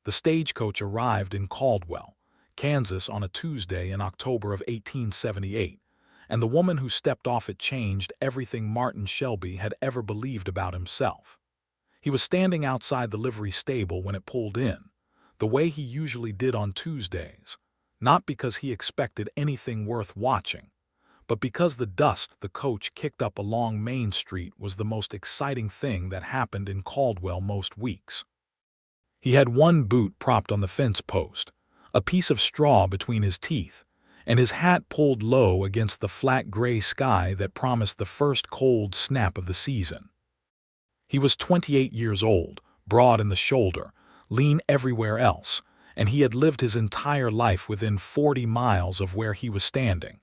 The stagecoach arrived in Caldwell, Kansas on a Tuesday in October of 1878, and the woman who stepped off it changed everything Martin Shelby had ever believed about himself. He was standing outside the livery stable when it pulled in, the way he usually did on Tuesdays, not because he expected anything worth watching, but because the dust the coach kicked up along Main Street was the most exciting thing that happened in Caldwell most weeks. He had one boot propped on the fence post, a piece of straw between his teeth, and his hat pulled low against the flat gray sky that promised the first cold snap of the season. He was 28 years old, broad in the shoulder, lean everywhere else, and he had lived his entire life within 40 miles of where he was standing.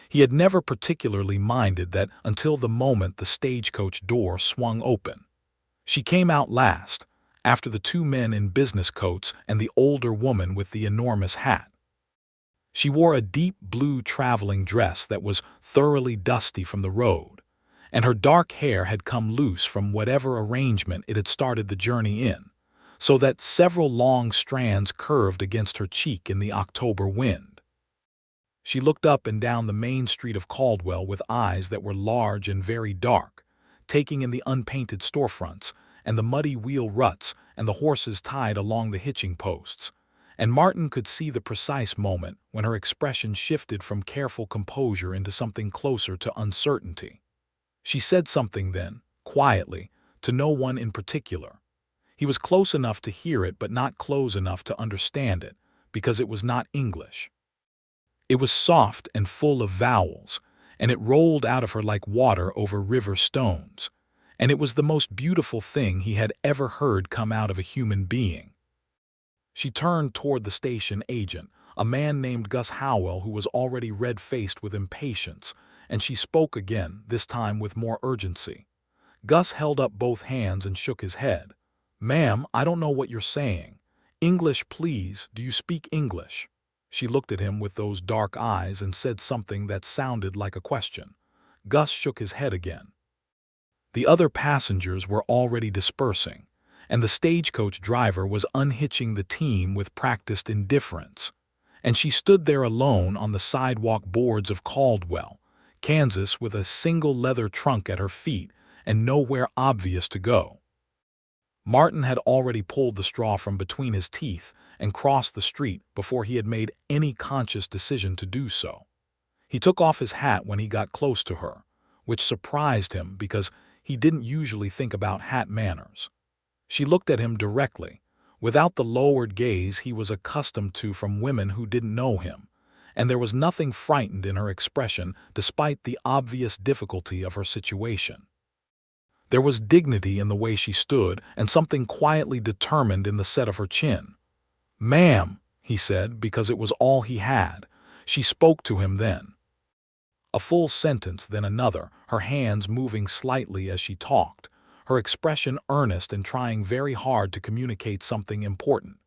He had never particularly minded that until the moment the stagecoach door swung open. She came out last, after the two men in business coats and the older woman with the enormous hat. She wore a deep blue traveling dress that was thoroughly dusty from the road, and her dark hair had come loose from whatever arrangement it had started the journey in, so that several long strands curved against her cheek in the October wind. She looked up and down the main street of Caldwell with eyes that were large and very dark, taking in the unpainted storefronts and the muddy wheel ruts and the horses tied along the hitching posts, and Martin could see the precise moment when her expression shifted from careful composure into something closer to uncertainty. She said something then, quietly, to no one in particular. He was close enough to hear it but not close enough to understand it, because it was not English. It was soft and full of vowels, and it rolled out of her like water over river stones, and it was the most beautiful thing he had ever heard come out of a human being. She turned toward the station agent, a man named Gus Howell who was already red-faced with impatience, and she spoke again, this time with more urgency. Gus held up both hands and shook his head. "Ma'am, I don't know what you're saying. English, please. Do you speak English?" She looked at him with those dark eyes and said something that sounded like a question. Gus shook his head again. The other passengers were already dispersing, and the stagecoach driver was unhitching the team with practiced indifference, and she stood there alone on the sidewalk boards of Caldwell, Kansas, with a single leather trunk at her feet and nowhere obvious to go. Martin had already pulled the straw from between his teeth and crossed the street before he had made any conscious decision to do so. He took off his hat when he got close to her, which surprised him because he didn't usually think about hat manners. She looked at him directly, without the lowered gaze he was accustomed to from women who didn't know him, and there was nothing frightened in her expression despite the obvious difficulty of her situation. There was dignity in the way she stood and something quietly determined in the set of her chin. "Ma'am," he said, because it was all he had. She spoke to him then. A full sentence, then another, her hands moving slightly as she talked, her expression earnest and trying very hard to communicate something important.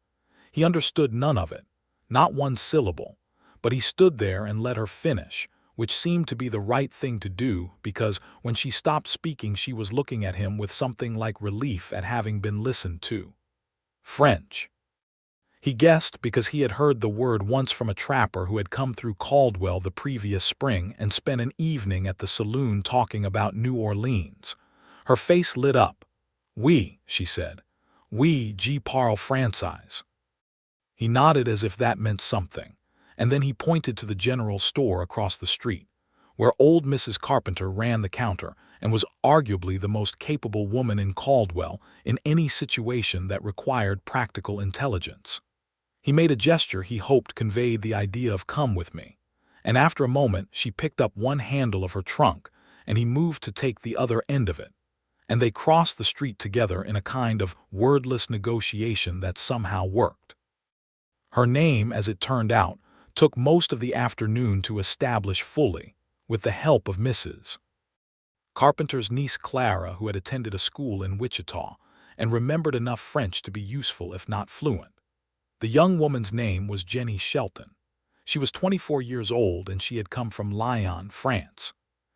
He understood none of it, not one syllable, but he stood there and let her finish, which seemed to be the right thing to do because when she stopped speaking she was looking at him with something like relief at having been listened to. French. He guessed because he had heard the word once from a trapper who had come through Caldwell the previous spring and spent an evening at the saloon talking about New Orleans. Her face lit up. "Oui," she said. "Oui, je parle français." He nodded as if that meant something, and then he pointed to the general store across the street, where old Mrs. Carpenter ran the counter and was arguably the most capable woman in Caldwell in any situation that required practical intelligence. He made a gesture he hoped conveyed the idea of "come with me," and after a moment she picked up one handle of her trunk and he moved to take the other end of it, and they crossed the street together in a kind of wordless negotiation that somehow worked. Her name, as it turned out, took most of the afternoon to establish fully, with the help of Mrs. Carpenter's niece Clara, who had attended a school in Wichita and remembered enough French to be useful if not fluent. The young woman's name was Jennie Shelton. She was 24 years old and she had come from Lyon, France.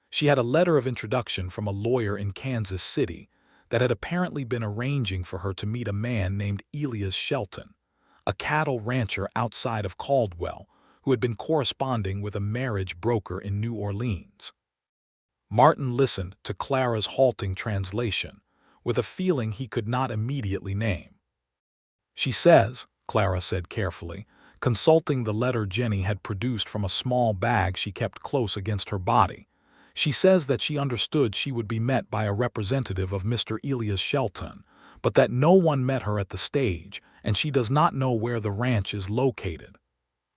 She had a letter of introduction from a lawyer in Kansas City that had apparently been arranging for her to meet a man named Elias Shelton, a cattle rancher outside of Caldwell, who had been corresponding with a marriage broker in New Orleans. Martin listened to Clara's halting translation, with a feeling he could not immediately name. "She says," Clara said carefully, consulting the letter Jennie had produced from a small bag she kept close against her body. "She says that she understood she would be met by a representative of Mr. Elias Shelton, but that no one met her at the stage, and she does not know where the ranch is located."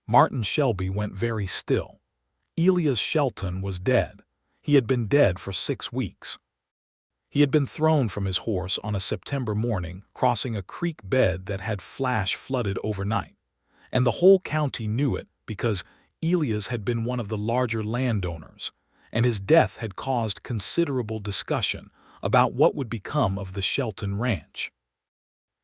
Martin Shelby went very still. Elias Shelton was dead. He had been dead for 6 weeks. He had been thrown from his horse on a September morning, crossing a creek bed that had flash flooded overnight. And the whole county knew it because Elias had been one of the larger landowners, and his death had caused considerable discussion about what would become of the Shelton Ranch.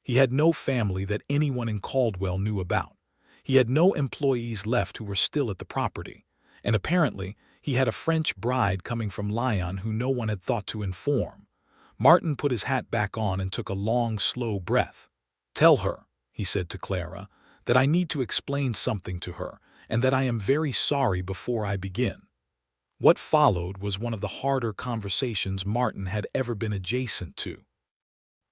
He had no family that anyone in Caldwell knew about. He had no employees left who were still at the property, and apparently he had a French bride coming from Lyon who no one had thought to inform. Martin put his hat back on and took a long, slow breath. "Tell her," he said to Clara, "that I need to explain something to her, and that I am very sorry before I begin." What followed was one of the harder conversations Martin had ever been adjacent to.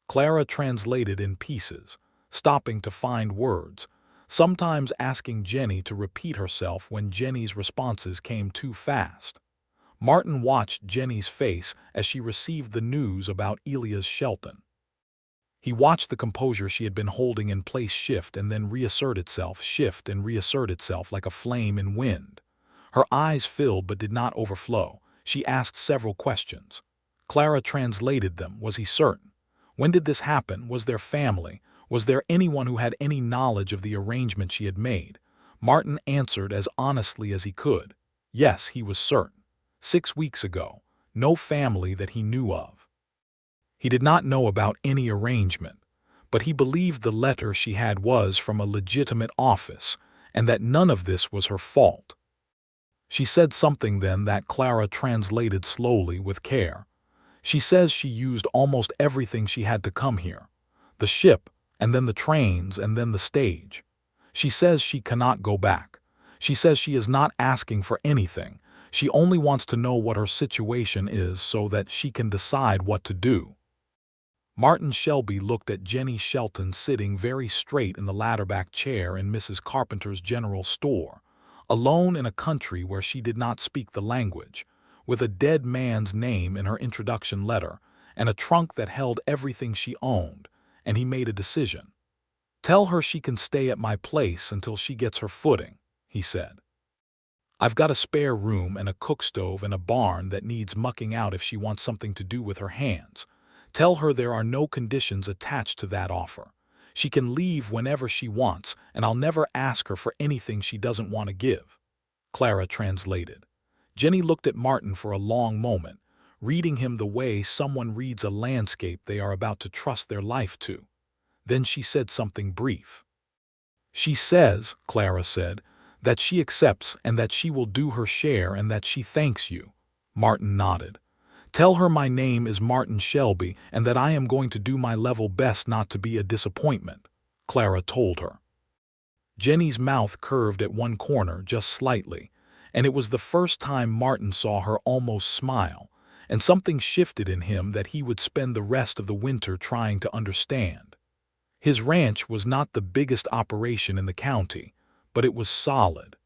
Clara translated in pieces, stopping to find words, sometimes asking Jennie to repeat herself when Jennie's responses came too fast. Martin watched Jennie's face as she received the news about Elias Shelton. He watched the composure she had been holding in place shift and then reassert itself, shift and reassert itself like a flame in wind. Her eyes filled but did not overflow. She asked several questions. Clara translated them. Was he certain? When did this happen? Was there family? Was there anyone who had any knowledge of the arrangement she had made? Martin answered as honestly as he could. Yes, he was certain. 6 weeks ago, no family that he knew of. He did not know about any arrangement, but he believed the letter she had was from a legitimate office, and that none of this was her fault. She said something then that Clara translated slowly with care. She says she used almost everything she had to come here. The ship, and then the trains, and then the stage. She says she cannot go back. She says she is not asking for anything. She only wants to know what her situation is so that she can decide what to do. Martin Shelby looked at Jennie Shelton sitting very straight in the ladderback chair in Mrs. Carpenter's general store, alone in a country where she did not speak the language, with a dead man's name in her introduction letter and a trunk that held everything she owned, and he made a decision. "Tell her she can stay at my place until she gets her footing," he said. "I've got a spare room and a cook stove and a barn that needs mucking out if she wants something to do with her hands. Tell her there are no conditions attached to that offer. She can leave whenever she wants, and I'll never ask her for anything she doesn't want to give." Clara translated. Jennie looked at Martin for a long moment, reading him the way someone reads a landscape they are about to trust their life to. Then she said something brief. "She says," Clara said, "that she accepts and that she will do her share and that she thanks you." Martin nodded. "Tell her my name is Martin Shelby and that I am going to do my level best not to be a disappointment," Clara told her. Jennie's mouth curved at one corner just slightly, and it was the first time Martin saw her almost smile, and something shifted in him that he would spend the rest of the winter trying to understand. His ranch was not the biggest operation in the county, but it was solid.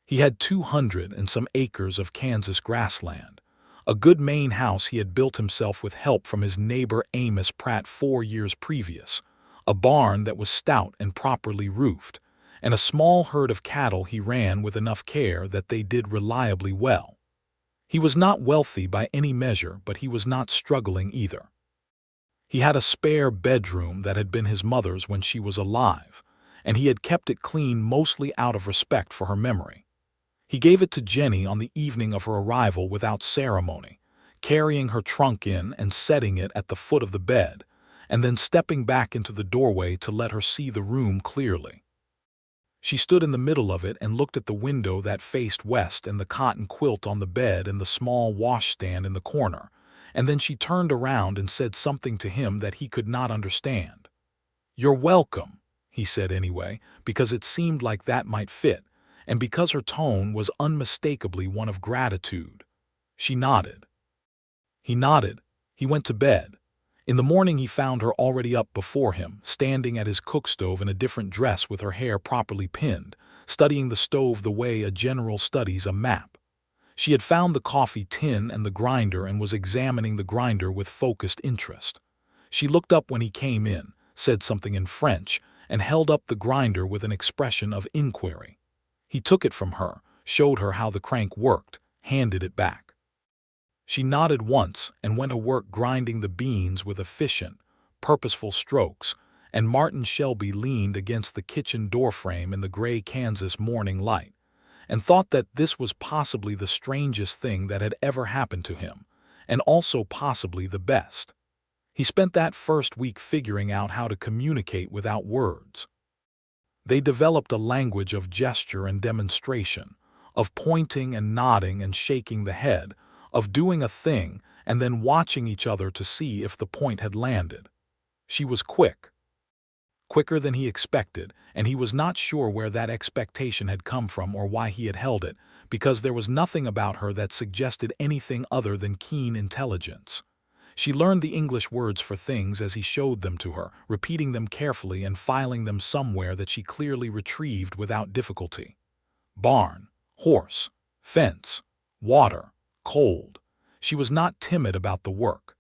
He had 200 and some acres of Kansas grassland, a good main house he had built himself with help from his neighbor Amos Pratt 4 years previous, a barn that was stout and properly roofed, and a small herd of cattle he ran with enough care that they did reliably well. He was not wealthy by any measure, but he was not struggling either. He had a spare bedroom that had been his mother's when she was alive, and he had kept it clean mostly out of respect for her memory. He gave it to Jennie on the evening of her arrival without ceremony, carrying her trunk in and setting it at the foot of the bed, and then stepping back into the doorway to let her see the room clearly. She stood in the middle of it and looked at the window that faced west and the cotton quilt on the bed and the small washstand in the corner, and then she turned around and said something to him that he could not understand. "You're welcome," he said anyway, because it seemed like that might fit, and because her tone was unmistakably one of gratitude. She nodded. He nodded. He went to bed. In the morning he found her already up before him, standing at his cook stove in a different dress with her hair properly pinned, studying the stove the way a general studies a map. She had found the coffee tin and the grinder and was examining the grinder with focused interest. She looked up when he came in, said something in French, and held up the grinder with an expression of inquiry. He took it from her, showed her how the crank worked, handed it back. She nodded once and went to work grinding the beans with efficient, purposeful strokes, and Martin Shelby leaned against the kitchen doorframe in the gray Kansas morning light, and thought that this was possibly the strangest thing that had ever happened to him, and also possibly the best. He spent that first week figuring out how to communicate without words. They developed a language of gesture and demonstration, of pointing and nodding and shaking the head, of doing a thing and then watching each other to see if the point had landed. She was quick. Quicker than he expected, and he was not sure where that expectation had come from or why he had held it, because there was nothing about her that suggested anything other than keen intelligence. She learned the English words for things as he showed them to her, repeating them carefully and filing them somewhere that she clearly retrieved without difficulty. Barn, horse, fence, water, cold. She was not timid about the work.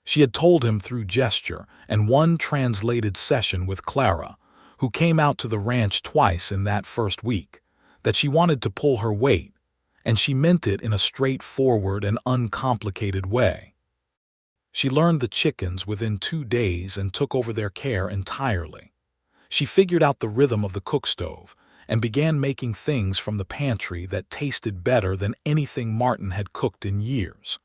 She had told him through gesture and one translated session with Clara, who came out to the ranch twice in that first week, that she wanted to pull her weight, and she meant it in a straightforward and uncomplicated way. She learned the chickens within 2 days and took over their care entirely. She figured out the rhythm of the cook stove and began making things from the pantry that tasted better than anything Martin had cooked in years.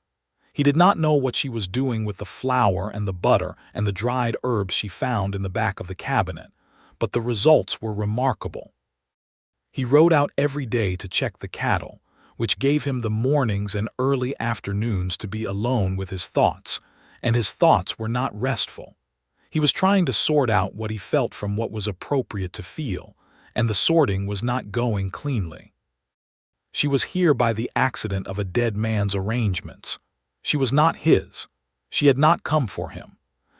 He did not know what she was doing with the flour and the butter and the dried herbs she found in the back of the cabinet, but the results were remarkable. He rode out every day to check the cattle, which gave him the mornings and early afternoons to be alone with his thoughts, and his thoughts were not restful. He was trying to sort out what he felt from what was appropriate to feel, and the sorting was not going cleanly. She was here by the accident of a dead man's arrangements. She was not his. She had not come for him.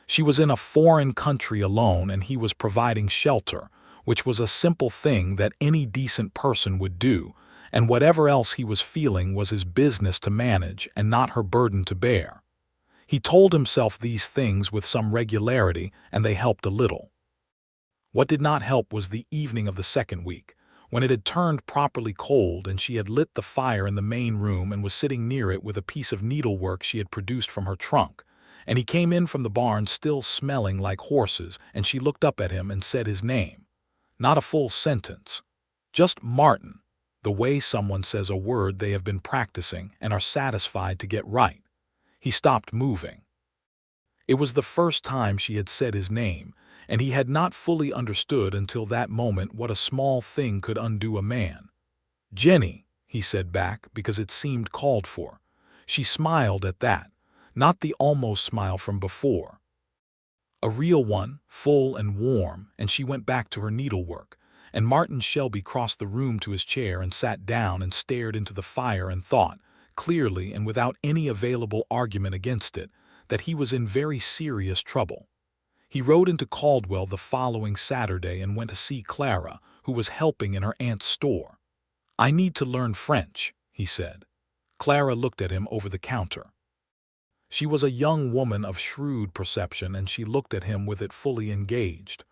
She was in a foreign country alone, and he was providing shelter, which was a simple thing that any decent person would do, and whatever else he was feeling was his business to manage and not her burden to bear. He told himself these things with some regularity, and they helped a little. What did not help was the evening of the second week, when it had turned properly cold and she had lit the fire in the main room and was sitting near it with a piece of needlework she had produced from her trunk, and he came in from the barn still smelling like horses, and she looked up at him and said his name. Not a full sentence. Just Martin, the way someone says a word they have been practicing and are satisfied to get right. He stopped moving. It was the first time she had said his name, and he had not fully understood until that moment what a small thing could undo a man. "Jennie," he said back because it seemed called for. She smiled at that, not the almost smile from before. A real one, full and warm, and she went back to her needlework, and Martin Shelby crossed the room to his chair and sat down and stared into the fire and thought, clearly and without any available argument against it, that he was in very serious trouble. He rode into Caldwell the following Saturday and went to see Clara, who was helping in her aunt's store. "I need to learn French," he said. Clara looked at him over the counter. She was a young woman of shrewd perception, and she looked at him with it fully engaged.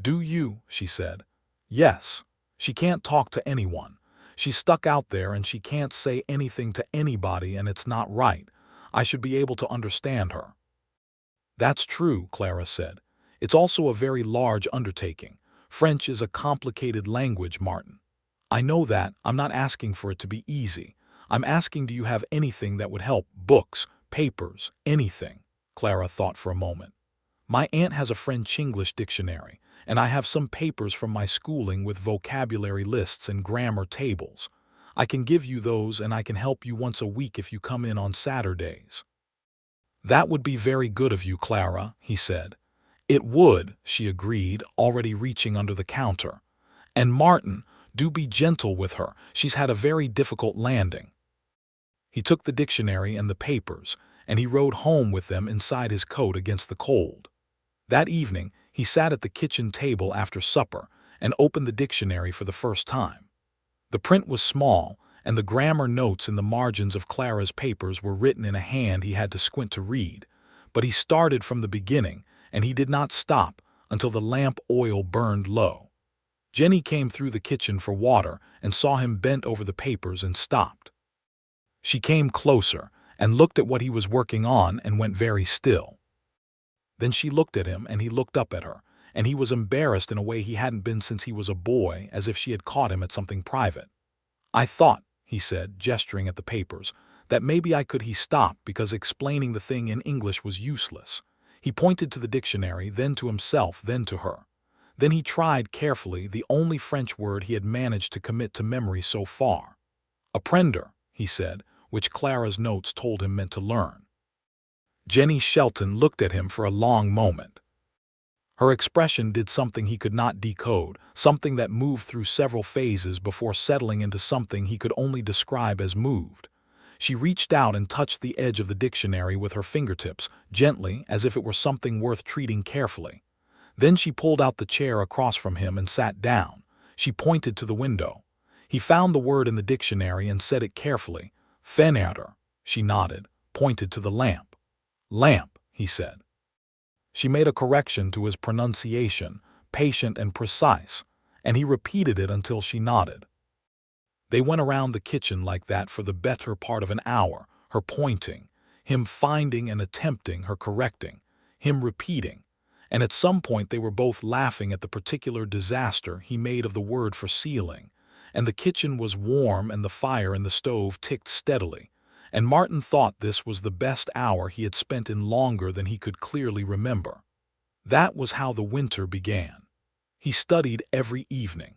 "Do you?" she said. "Yes. She can't talk to anyone. She's stuck out there and she can't say anything to anybody, and it's not right. I should be able to understand her." "That's true," Clara said. "It's also a very large undertaking. French is a complicated language, Martin. I know that. I'm not asking for it to be easy. I'm asking, do you have anything that would help? Books, papers, anything?" Clara thought for a moment. "My aunt has a French-English dictionary, and I have some papers from my schooling with vocabulary lists and grammar tables. I can give you those, and I can help you once a week if you come in on Saturdays." "That would be very good of you, Clara," he said. "It would," she agreed, already reaching under the counter. "And Martin, do be gentle with her. She's had a very difficult landing." He took the dictionary and the papers, and he rode home with them inside his coat against the cold. That evening, he sat at the kitchen table after supper and opened the dictionary for the first time. The print was small, and the grammar notes in the margins of Clara's papers were written in a hand he had to squint to read, but he started from the beginning, and he did not stop until the lamp oil burned low. Jennie came through the kitchen for water and saw him bent over the papers and stopped. She came closer and looked at what he was working on and went very still. Then she looked at him and he looked up at her, and he was embarrassed in a way he hadn't been since he was a boy, as if she had caught him at something private. "I thought," he said, gesturing at the papers, "that maybe I could." He stopped because explaining the thing in English was useless. He pointed to the dictionary, then to himself, then to her. Then he tried carefully the only French word he had managed to commit to memory so far. "Apprendre," he said, which Clara's notes told him meant to learn. Jennie Shelton looked at him for a long moment. Her expression did something he could not decode, something that moved through several phases before settling into something he could only describe as moved. She reached out and touched the edge of the dictionary with her fingertips, gently, as if it were something worth treating carefully. Then she pulled out the chair across from him and sat down. She pointed to the window. He found the word in the dictionary and said it carefully. "Fenêtre." She nodded, pointed to the lamp. "Lamp," he said. She made a correction to his pronunciation, patient and precise, and he repeated it until she nodded. They went around the kitchen like that for the better part of an hour, her pointing, him finding and attempting, her correcting, him repeating, and at some point they were both laughing at the particular disaster he made of the word for ceiling, and the kitchen was warm and the fire in the stove ticked steadily, and Martin thought this was the best hour he had spent in longer than he could clearly remember. That was how the winter began. He studied every evening.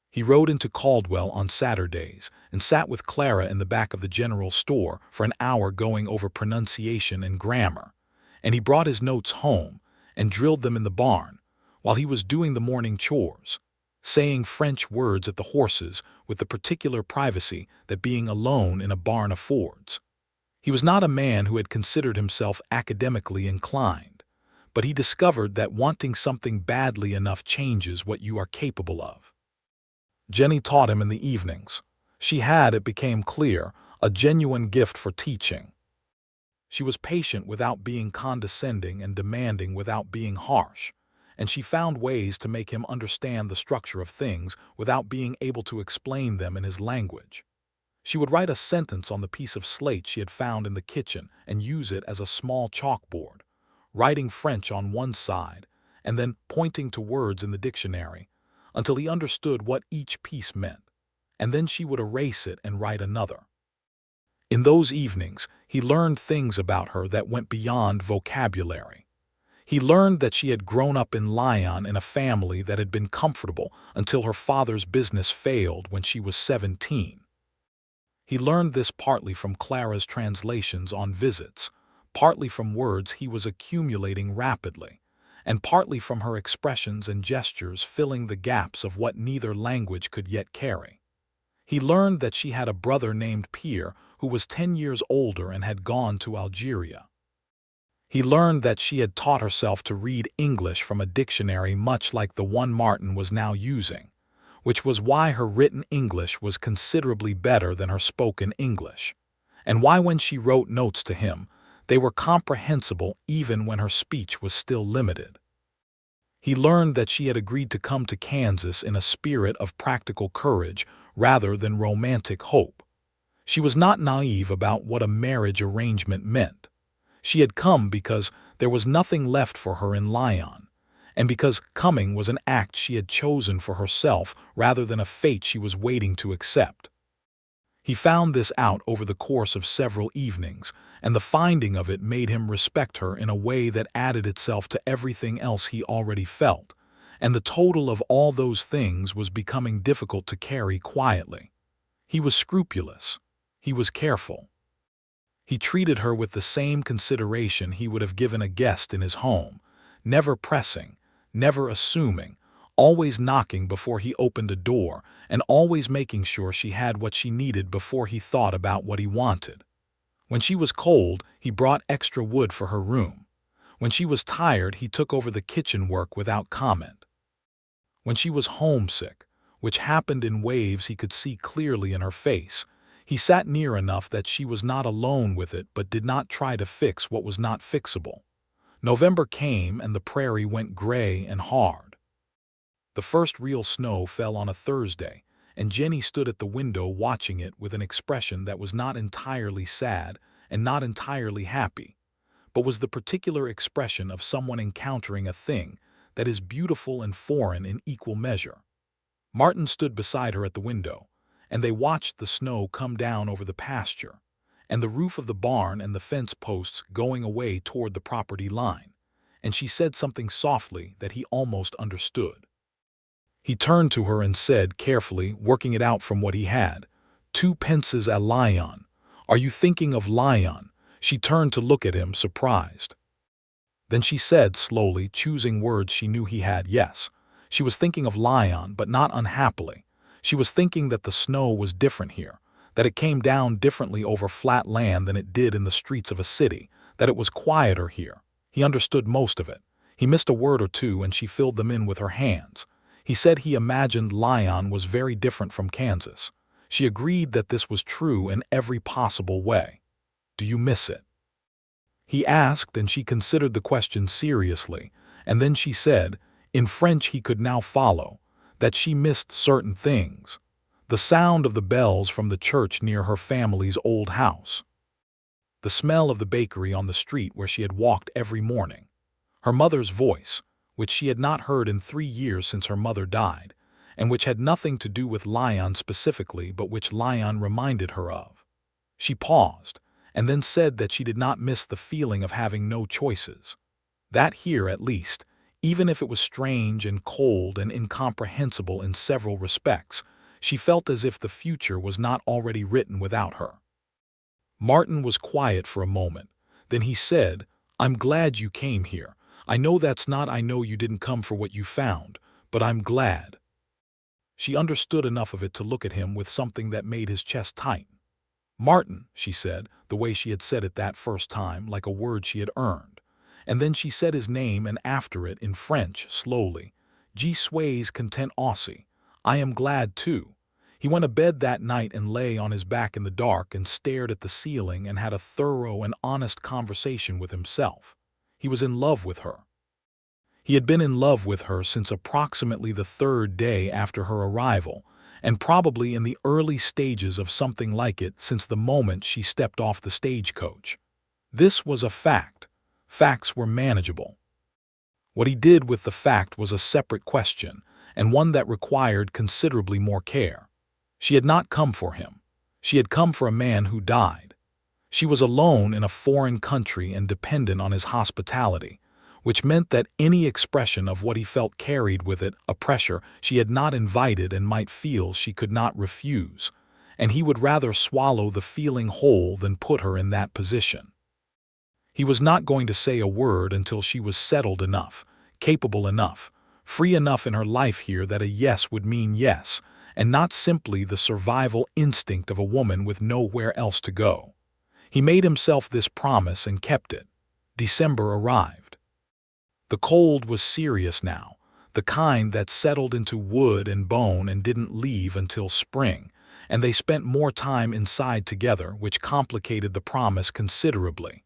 He rode into Caldwell on Saturdays and sat with Clara in the back of the general store for an hour going over pronunciation and grammar, and he brought his notes home and drilled them in the barn while he was doing the morning chores, saying French words at the horses with the particular privacy that being alone in a barn affords. He was not a man who had considered himself academically inclined, but he discovered that wanting something badly enough changes what you are capable of. Jennie taught him in the evenings. She had, it became clear, a genuine gift for teaching. She was patient without being condescending and demanding without being harsh, and she found ways to make him understand the structure of things without being able to explain them in his language. She would write a sentence on the piece of slate she had found in the kitchen and use it as a small chalkboard, writing French on one side and then pointing to words in the dictionary until he understood what each piece meant, and then she would erase it and write another. In those evenings, he learned things about her that went beyond vocabulary. He learned that she had grown up in Lyon in a family that had been comfortable until her father's business failed when she was 17. He learned this partly from Clara's translations on visits, partly from words he was accumulating rapidly, and partly from her expressions and gestures filling the gaps of what neither language could yet carry. He learned that she had a brother named Pierre who was 10 years older and had gone to Algeria. He learned that she had taught herself to read English from a dictionary much like the one Martin was now using, which was why her written English was considerably better than her spoken English, and why when she wrote notes to him, they were comprehensible even when her speech was still limited. He learned that she had agreed to come to Kansas in a spirit of practical courage rather than romantic hope. She was not naive about what a marriage arrangement meant. She had come because there was nothing left for her in Lyon, and because coming was an act she had chosen for herself rather than a fate she was waiting to accept. He found this out over the course of several evenings, and the finding of it made him respect her in a way that added itself to everything else he already felt, and the total of all those things was becoming difficult to carry quietly. He was scrupulous. He was careful. He treated her with the same consideration he would have given a guest in his home, never pressing, never assuming, always knocking before he opened a door, and always making sure she had what she needed before he thought about what he wanted. When she was cold, he brought extra wood for her room. When she was tired, he took over the kitchen work without comment. When she was homesick, which happened in waves he could see clearly in her face, he sat near enough that she was not alone with it but did not try to fix what was not fixable. November came and the prairie went gray and hard. The first real snow fell on a Thursday, and Jennie stood at the window watching it with an expression that was not entirely sad and not entirely happy, but was the particular expression of someone encountering a thing that is beautiful and foreign in equal measure. Martin stood beside her at the window, and they watched the snow come down over the pasture, and the roof of the barn and the fence posts going away toward the property line, and she said something softly that he almost understood. He turned to her and said, carefully, working it out from what he had, "Two pences a lion. Are you thinking of lion?" She turned to look at him, surprised. Then she said, slowly, choosing words she knew he had, yes. She was thinking of lion, but not unhappily. She was thinking that the snow was different here, that it came down differently over flat land than it did in the streets of a city, that it was quieter here. He understood most of it. He missed a word or two and she filled them in with her hands. He said he imagined Lyon was very different from Kansas. She agreed that this was true in every possible way. "Do you miss it?" He asked, and she considered the question seriously, and then she said, in French he could now follow, that she missed certain things. The sound of the bells from the church near her family's old house. The smell of the bakery on the street where she had walked every morning. Her mother's voice, which she had not heard in 3 years since her mother died, and which had nothing to do with Lyon specifically but which Lyon reminded her of. She paused, and then said that she did not miss the feeling of having no choices. That here, at least, even if it was strange and cold and incomprehensible in several respects, she felt as if the future was not already written without her. Martin was quiet for a moment. Then he said, "I'm glad you came here. I know you didn't come for what you found, but I'm glad." She understood enough of it to look at him with something that made his chest tighten. "Martin," she said, the way she had said it that first time, like a word she had earned. And then she said his name and after it in French, slowly, "Je suis content aussi. I am glad too." He went to bed that night and lay on his back in the dark and stared at the ceiling and had a thorough and honest conversation with himself. He was in love with her. He had been in love with her since approximately the 3rd day after her arrival, and probably in the early stages of something like it since the moment she stepped off the stagecoach. This was a fact. Facts were manageable. What he did with the fact was a separate question, and one that required considerably more care. She had not come for him. She had come for a man who died. She was alone in a foreign country and dependent on his hospitality, which meant that any expression of what he felt carried with it a pressure she had not invited and might feel she could not refuse, and he would rather swallow the feeling whole than put her in that position. He was not going to say a word until she was settled enough, capable enough, free enough in her life here that a yes would mean yes, and not simply the survival instinct of a woman with nowhere else to go. He made himself this promise and kept it. December arrived. The cold was serious now, the kind that settled into wood and bone and didn't leave until spring, and they spent more time inside together, which complicated the promise considerably.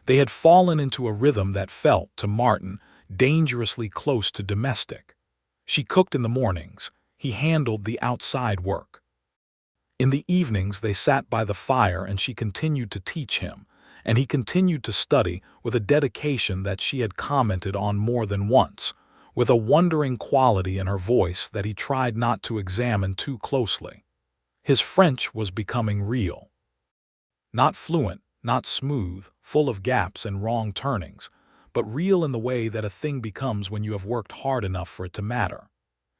They had fallen into a rhythm that felt, to Martin, dangerously close to domestic. She cooked in the mornings, he handled the outside work. In the evenings they sat by the fire and she continued to teach him, and he continued to study with a dedication that she had commented on more than once, with a wondering quality in her voice that he tried not to examine too closely. His French was becoming real. Not fluent, not smooth, full of gaps and wrong turnings, but real in the way that a thing becomes when you have worked hard enough for it to matter.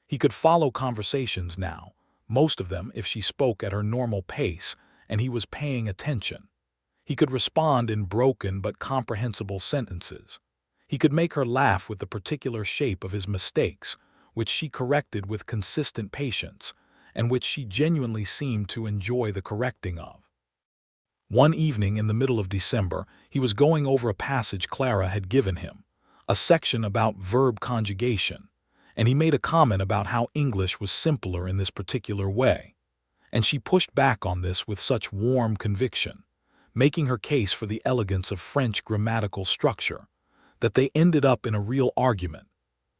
He could follow conversations now, most of them if she spoke at her normal pace, and he was paying attention. He could respond in broken but comprehensible sentences. He could make her laugh with the particular shape of his mistakes, which she corrected with consistent patience, and which she genuinely seemed to enjoy the correcting of. One evening in the middle of December, he was going over a passage Clara had given him, a section about verb conjugation, and he made a comment about how English was simpler in this particular way. And she pushed back on this with such warm conviction, making her case for the elegance of French grammatical structure, that they ended up in a real argument,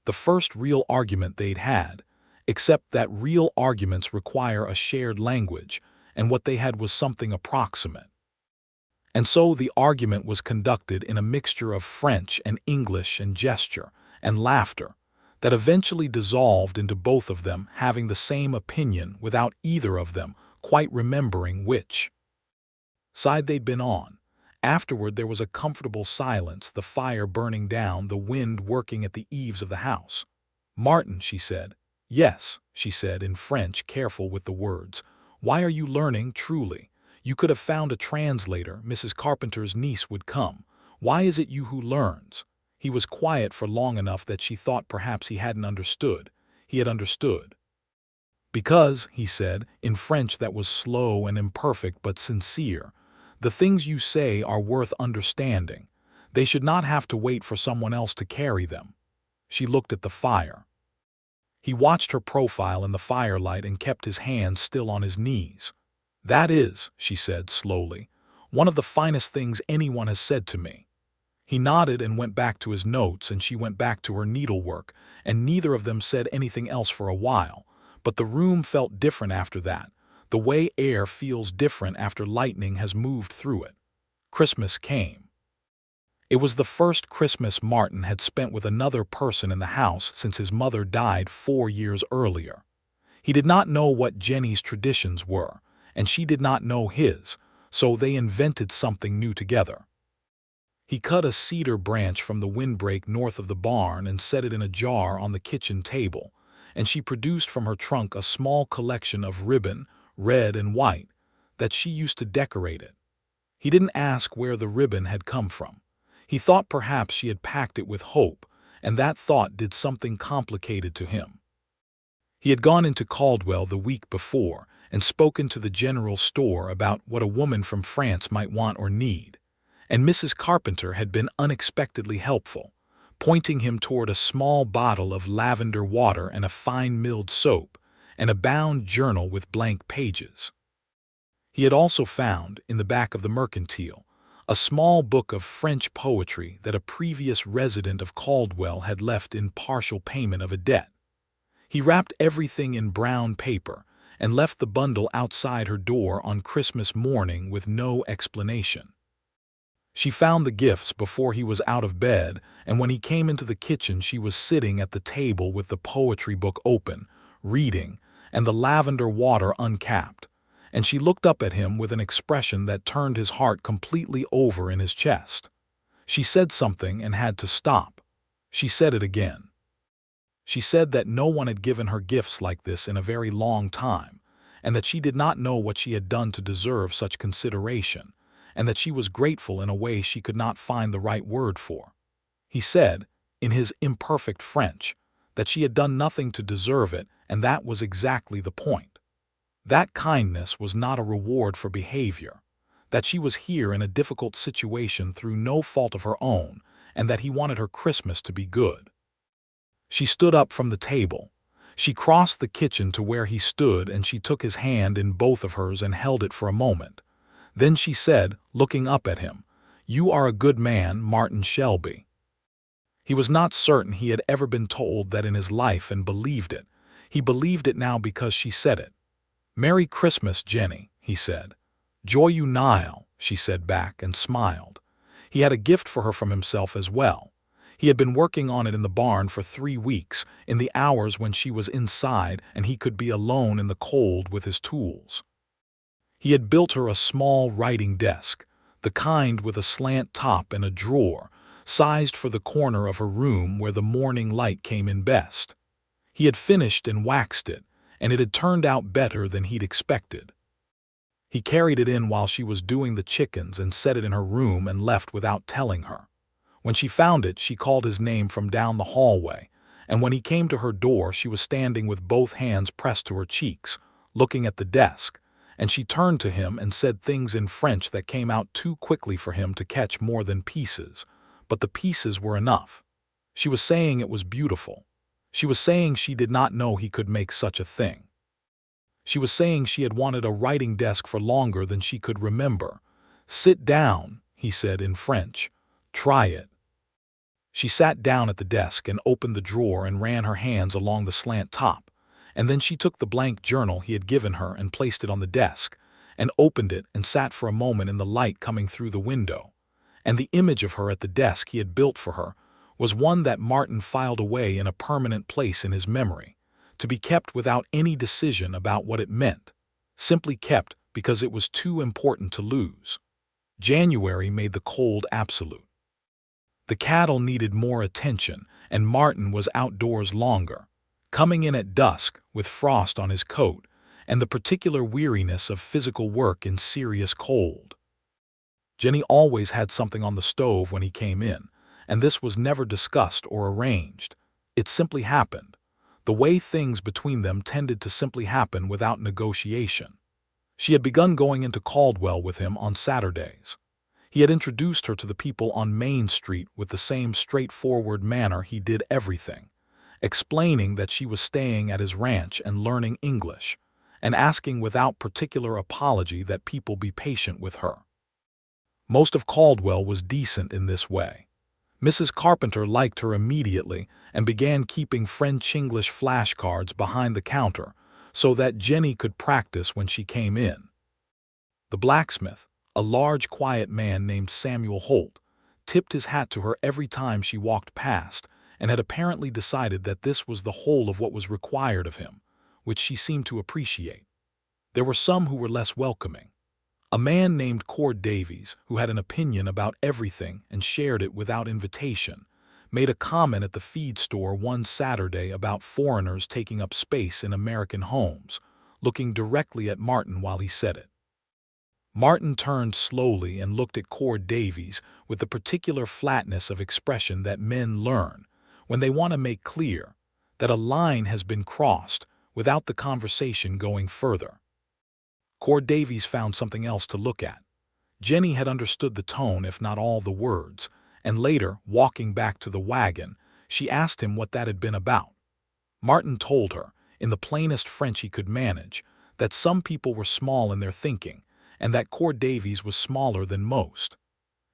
the first real argument they'd had, except that real arguments require a shared language, and what they had was something approximate. And so the argument was conducted in a mixture of French and English and gesture and laughter that eventually dissolved into both of them having the same opinion without either of them quite remembering which side they'd been on. Afterward there was a comfortable silence, the fire burning down, the wind working at the eaves of the house. "Martin," she said. "Yes," she said in French, careful with the words. "Why are you learning, truly? You could have found a translator. Mrs. Carpenter's niece would come. Why is it you who learns?" He was quiet for long enough that she thought perhaps he hadn't understood. He had understood. "Because," he said, in French that was slow and imperfect but sincere, "the things you say are worth understanding. They should not have to wait for someone else to carry them." She looked at the fire. He watched her profile in the firelight and kept his hands still on his knees. "That is," she said slowly, "one of the finest things anyone has said to me." He nodded and went back to his notes, and she went back to her needlework, and neither of them said anything else for a while, but the room felt different after that, the way air feels different after lightning has moved through it. Christmas came. It was the first Christmas Martin had spent with another person in the house since his mother died 4 years earlier. He did not know what Jennie's traditions were, and she did not know his, so they invented something new together. He cut a cedar branch from the windbreak north of the barn and set it in a jar on the kitchen table, and she produced from her trunk a small collection of ribbon, red and white, that she used to decorate it. He didn't ask where the ribbon had come from. He thought perhaps she had packed it with hope, and that thought did something complicated to him. He had gone into Caldwell the week before and spoken to the general store about what a woman from France might want or need, and Mrs. Carpenter had been unexpectedly helpful, pointing him toward a small bottle of lavender water and a fine milled soap, and a bound journal with blank pages. He had also found, in the back of the mercantile, a small book of French poetry that a previous resident of Caldwell had left in partial payment of a debt. He wrapped everything in brown paper and left the bundle outside her door on Christmas morning with no explanation. She found the gifts before he was out of bed, and when he came into the kitchen she was sitting at the table with the poetry book open, reading, and the lavender water uncapped, and she looked up at him with an expression that turned his heart completely over in his chest. She said something and had to stop. She said it again. She said that no one had given her gifts like this in a very long time, and that she did not know what she had done to deserve such consideration, and that she was grateful in a way she could not find the right word for. He said, in his imperfect French, that she had done nothing to deserve it, and that was exactly the point. That kindness was not a reward for behavior, that she was here in a difficult situation through no fault of her own, and that he wanted her Christmas to be good. She stood up from the table. She crossed the kitchen to where he stood, and she took his hand in both of hers and held it for a moment. Then she said, looking up at him, "You are a good man, Martin Shelby." He was not certain he had ever been told that in his life and believed it. He believed it now because she said it. "Merry Christmas, Jennie," he said. "Joyeux Noël," she said back and smiled. He had a gift for her from himself as well. He had been working on it in the barn for 3 weeks, in the hours when she was inside and he could be alone in the cold with his tools. He had built her a small writing desk, the kind with a slant top and a drawer, sized for the corner of her room where the morning light came in best. He had finished and waxed it, and it had turned out better than he'd expected. He carried it in while she was doing the chickens and set it in her room and left without telling her. When she found it, she called his name from down the hallway, and when he came to her door, she was standing with both hands pressed to her cheeks, looking at the desk, and she turned to him and said things in French that came out too quickly for him to catch more than pieces, but the pieces were enough. She was saying it was beautiful. She was saying she did not know he could make such a thing. She was saying she had wanted a writing desk for longer than she could remember. "Sit down," he said in French. "Try it." She sat down at the desk and opened the drawer and ran her hands along the slant top, and then she took the blank journal he had given her and placed it on the desk, and opened it and sat for a moment in the light coming through the window, and the image of her at the desk he had built for her was one that Martin filed away in a permanent place in his memory, to be kept without any decision about what it meant, simply kept because it was too important to lose. January made the cold absolute. The cattle needed more attention, and Martin was outdoors longer, coming in at dusk with frost on his coat and the particular weariness of physical work in serious cold. Jennie always had something on the stove when he came in, and this was never discussed or arranged. It simply happened. The way things between them tended to simply happen without negotiation. She had begun going into Caldwell with him on Saturdays. He had introduced her to the people on Main Street with the same straightforward manner he did everything, explaining that she was staying at his ranch and learning English, and asking without particular apology that people be patient with her. Most of Caldwell was decent in this way. Mrs. Carpenter liked her immediately and began keeping French English flashcards behind the counter so that Jennie could practice when she came in. The blacksmith, a large, quiet man named Samuel Holt, tipped his hat to her every time she walked past and had apparently decided that this was the whole of what was required of him, which she seemed to appreciate. There were some who were less welcoming. A man named Cord Davies, who had an opinion about everything and shared it without invitation, made a comment at the feed store one Saturday about foreigners taking up space in American homes, looking directly at Martin while he said it. Martin turned slowly and looked at Cord Davies with the particular flatness of expression that men learn when they want to make clear that a line has been crossed without the conversation going further. Cord Davies found something else to look at. Jennie had understood the tone, if not all the words, and later, walking back to the wagon, she asked him what that had been about. Martin told her, in the plainest French he could manage, that some people were small in their thinking, and that Cord Davies was smaller than most.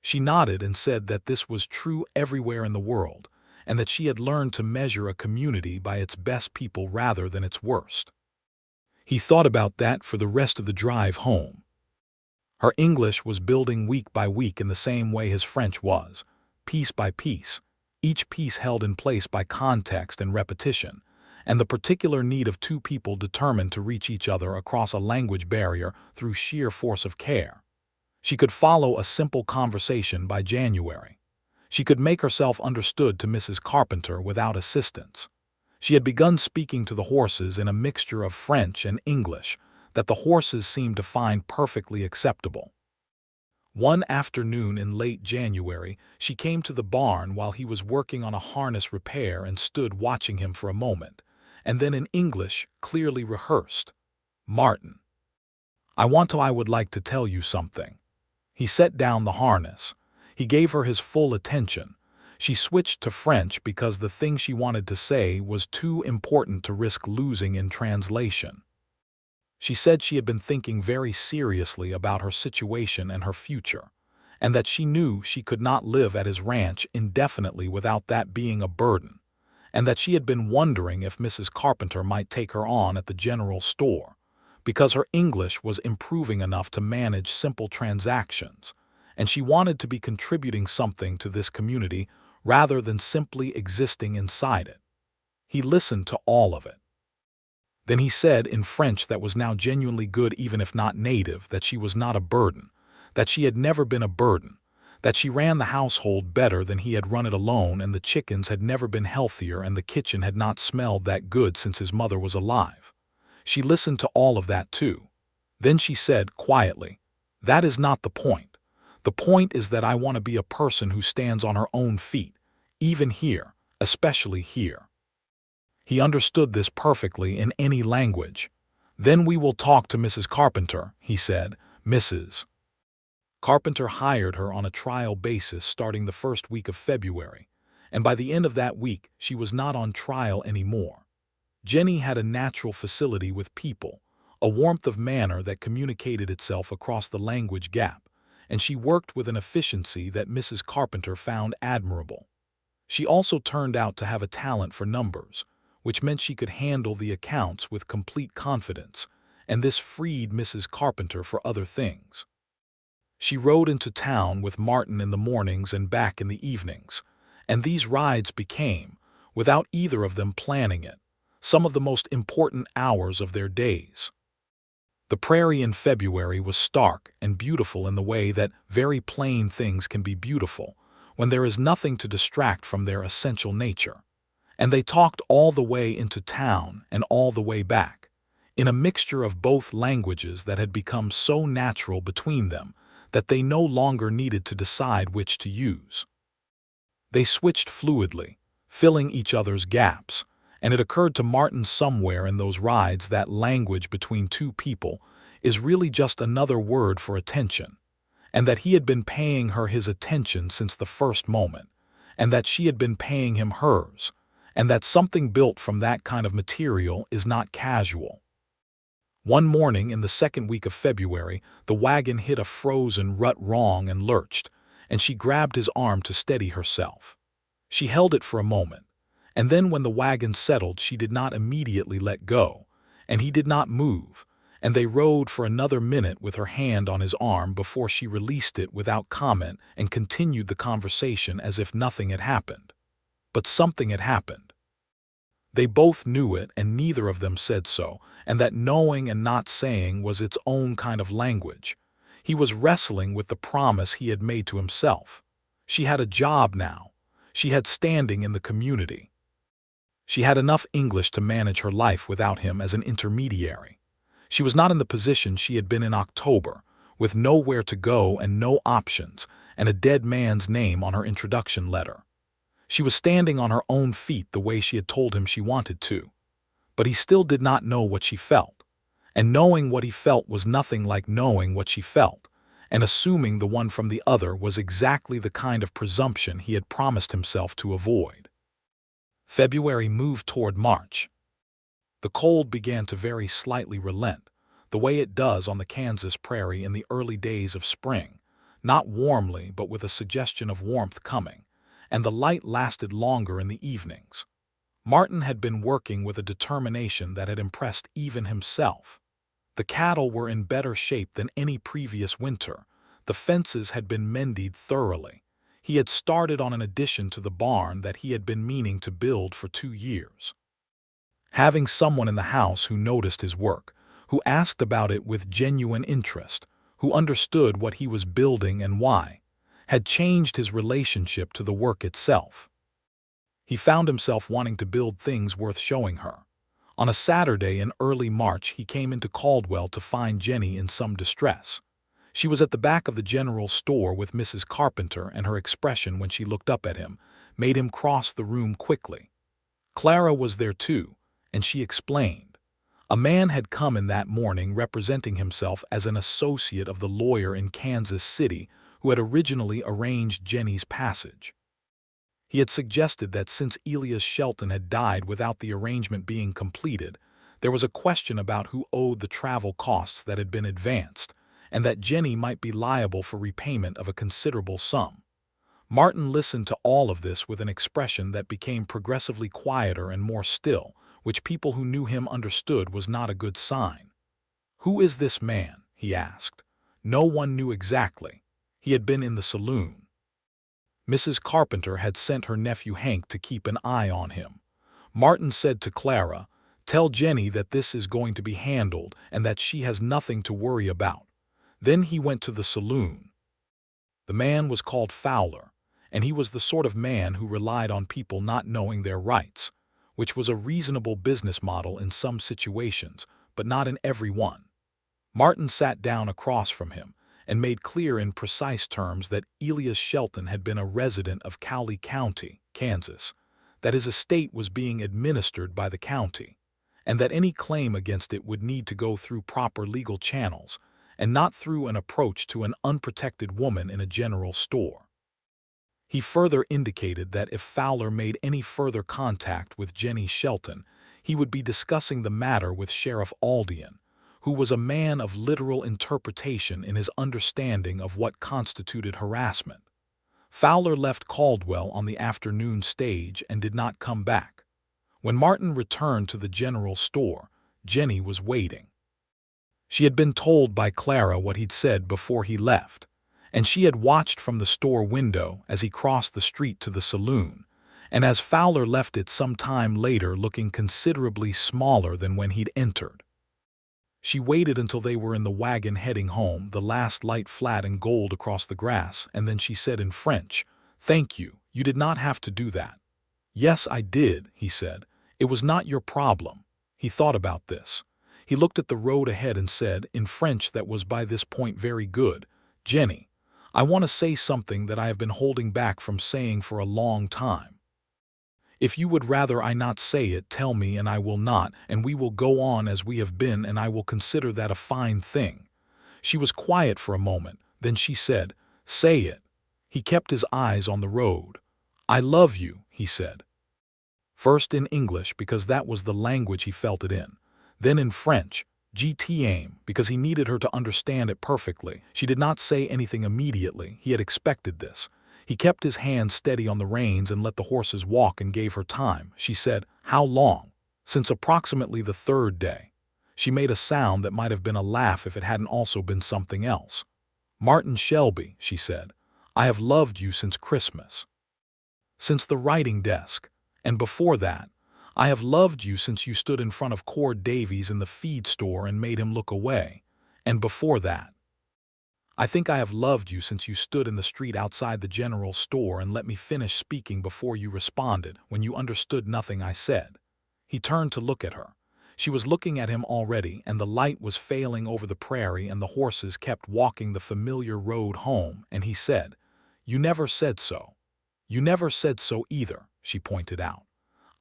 She nodded and said that this was true everywhere in the world, and that she had learned to measure a community by its best people rather than its worst. He thought about that for the rest of the drive home. Her English was building week by week in the same way his French was, piece by piece, each piece held in place by context and repetition, and the particular need of two people determined to reach each other across a language barrier through sheer force of care. She could follow a simple conversation by January. She could make herself understood to Mrs. Carpenter without assistance. She had begun speaking to the horses in a mixture of French and English that the horses seemed to find perfectly acceptable. One afternoon in late January, she came to the barn while he was working on a harness repair and stood watching him for a moment, and then in English, clearly rehearsed, "Martin, I would like to tell you something." He set down the harness. He gave her his full attention. She switched to French because the thing she wanted to say was too important to risk losing in translation. She said she had been thinking very seriously about her situation and her future, and that she knew she could not live at his ranch indefinitely without that being a burden, and that she had been wondering if Mrs. Carpenter might take her on at the general store, because her English was improving enough to manage simple transactions, and she wanted to be contributing something to this community rather than simply existing inside it. He listened to all of it. Then he said in French that was now genuinely good even if not native that she was not a burden, that she had never been a burden, that she ran the household better than he had run it alone, and the chickens had never been healthier and the kitchen had not smelled that good since his mother was alive. She listened to all of that too. Then she said quietly, "That is not the point. The point is that I want to be a person who stands on her own feet, even here, especially here." He understood this perfectly in any language. "Then we will talk to Mrs. Carpenter," he said. Mrs. Carpenter hired her on a trial basis starting the first week of February, and by the end of that week she was not on trial anymore. Jennie had a natural facility with people, a warmth of manner that communicated itself across the language gap, and she worked with an efficiency that Mrs. Carpenter found admirable. She also turned out to have a talent for numbers, which meant she could handle the accounts with complete confidence, and this freed Mrs. Carpenter for other things. She rode into town with Martin in the mornings and back in the evenings, and these rides became, without either of them planning it, some of the most important hours of their days. The prairie in February was stark and beautiful in the way that very plain things can be beautiful when there is nothing to distract from their essential nature. And they talked all the way into town and all the way back, in a mixture of both languages that had become so natural between them that they no longer needed to decide which to use. They switched fluidly, filling each other's gaps, and it occurred to Martin somewhere in those rides that language between two people is really just another word for attention, and that he had been paying her his attention since the first moment, and that she had been paying him hers, and that something built from that kind of material is not casual. One morning in the second week of February, the wagon hit a frozen rut wrong and lurched, and she grabbed his arm to steady herself. She held it for a moment, and then when the wagon settled she did not immediately let go, and he did not move, and they rode for another minute with her hand on his arm before she released it without comment and continued the conversation as if nothing had happened. But something had happened. They both knew it, and neither of them said so, and that knowing and not saying was its own kind of language. He was wrestling with the promise he had made to himself. She had a job now. She had standing in the community. She had enough English to manage her life without him as an intermediary. She was not in the position she had been in October, with nowhere to go and no options, and a dead man's name on her introduction letter. She was standing on her own feet the way she had told him she wanted to. But he still did not know what she felt, and knowing what he felt was nothing like knowing what she felt, and assuming the one from the other was exactly the kind of presumption he had promised himself to avoid. February moved toward March. The cold began to very slightly relent, the way it does on the Kansas prairie in the early days of spring, not warmly but with a suggestion of warmth coming, and the light lasted longer in the evenings. Martin had been working with a determination that had impressed even himself. The cattle were in better shape than any previous winter. The fences had been mended thoroughly. He had started on an addition to the barn that he had been meaning to build for 2 years. Having someone in the house who noticed his work, who asked about it with genuine interest, who understood what he was building and why, had changed his relationship to the work itself. He found himself wanting to build things worth showing her. On a Saturday in early March he came into Caldwell to find Jennie in some distress. She was at the back of the general store with Mrs. Carpenter, and her expression when she looked up at him made him cross the room quickly. Clara was there too, and she explained. A man had come in that morning representing himself as an associate of the lawyer in Kansas City who had originally arranged Jennie's passage. He had suggested that since Jennie Shelton had died without the arrangement being completed, there was a question about who owed the travel costs that had been advanced, and that Jennie might be liable for repayment of a considerable sum. Martin listened to all of this with an expression that became progressively quieter and more still, which people who knew him understood was not a good sign. "Who is this man?" he asked. No one knew exactly. He had been in the saloon. Mrs. Carpenter had sent her nephew Hank to keep an eye on him. Martin said to Clara, "Tell Jennie that this is going to be handled and that she has nothing to worry about." Then he went to the saloon. The man was called Fowler, and he was the sort of man who relied on people not knowing their rights, which was a reasonable business model in some situations, but not in every one. Martin sat down across from him, and made clear in precise terms that Elias Shelton had been a resident of Cowley County, Kansas, that his estate was being administered by the county, and that any claim against it would need to go through proper legal channels and not through an approach to an unprotected woman in a general store. He further indicated that if Fowler made any further contact with Jennie Shelton, he would be discussing the matter with Sheriff Aldian, who was a man of literal interpretation in his understanding of what constituted harassment. Fowler left Caldwell on the afternoon stage and did not come back. When Martin returned to the general store, Jennie was waiting. She had been told by Clara what he'd said before he left, and she had watched from the store window as he crossed the street to the saloon, and as Fowler left it some time later looking considerably smaller than when he'd entered. She waited until they were in the wagon heading home, the last light flat and gold across the grass, and then she said in French, "Thank you, you did not have to do that." "Yes, I did," he said. "It was not your problem." He thought about this. He looked at the road ahead and said, in French that was by this point very good, "Jennie, I want to say something that I have been holding back from saying for a long time. If you would rather I not say it, tell me and I will not, and we will go on as we have been, and I will consider that a fine thing." She was quiet for a moment, then she said, "Say it." He kept his eyes on the road. "I love you," he said. First in English, because that was the language he felt it in. Then in French, GTAIM, because he needed her to understand it perfectly. She did not say anything immediately. He had expected this. He kept his hand steady on the reins and let the horses walk and gave her time. She said, "How long?" "Since approximately the third day." She made a sound that might have been a laugh if it hadn't also been something else. "Martin Shelby," she said, "I have loved you since Christmas. Since the writing desk. And before that, I have loved you since you stood in front of Cord Davies in the feed store and made him look away. And before that, I think I have loved you since you stood in the street outside the general store and let me finish speaking before you responded, when you understood nothing I said." He turned to look at her. She was looking at him already, and the light was failing over the prairie and the horses kept walking the familiar road home, and he said, "You never said so." "You never said so either," she pointed out.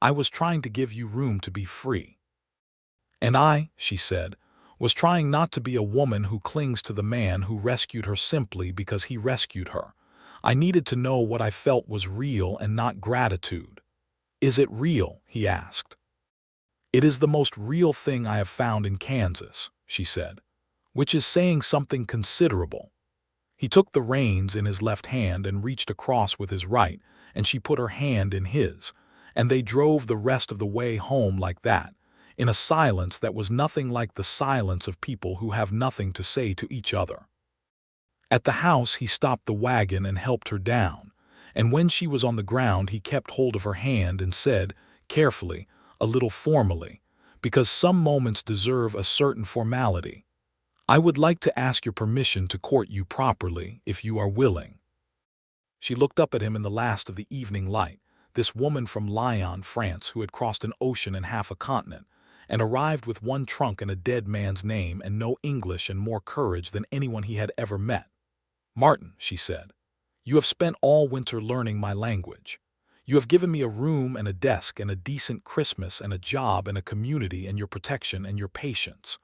"I was trying to give you room to be free." "And I," she said, "was trying not to be a woman who clings to the man who rescued her simply because he rescued her. I needed to know what I felt was real and not gratitude." "Is it real?" he asked. "It is the most real thing I have found in Kansas," she said, "which is saying something considerable." He took the reins in his left hand and reached across with his right, and she put her hand in his, and they drove the rest of the way home like that, in a silence that was nothing like the silence of people who have nothing to say to each other. At the house he stopped the wagon and helped her down, and when she was on the ground he kept hold of her hand and said, carefully, a little formally, because some moments deserve a certain formality, "I would like to ask your permission to court you properly, if you are willing." She looked up at him in the last of the evening light, this woman from Lyon, France, who had crossed an ocean and half a continent, and arrived with one trunk and a dead man's name and no English and more courage than anyone he had ever met. "Martin," she said, "you have spent all winter learning my language. You have given me a room and a desk and a decent Christmas and a job and a community and your protection and your patience.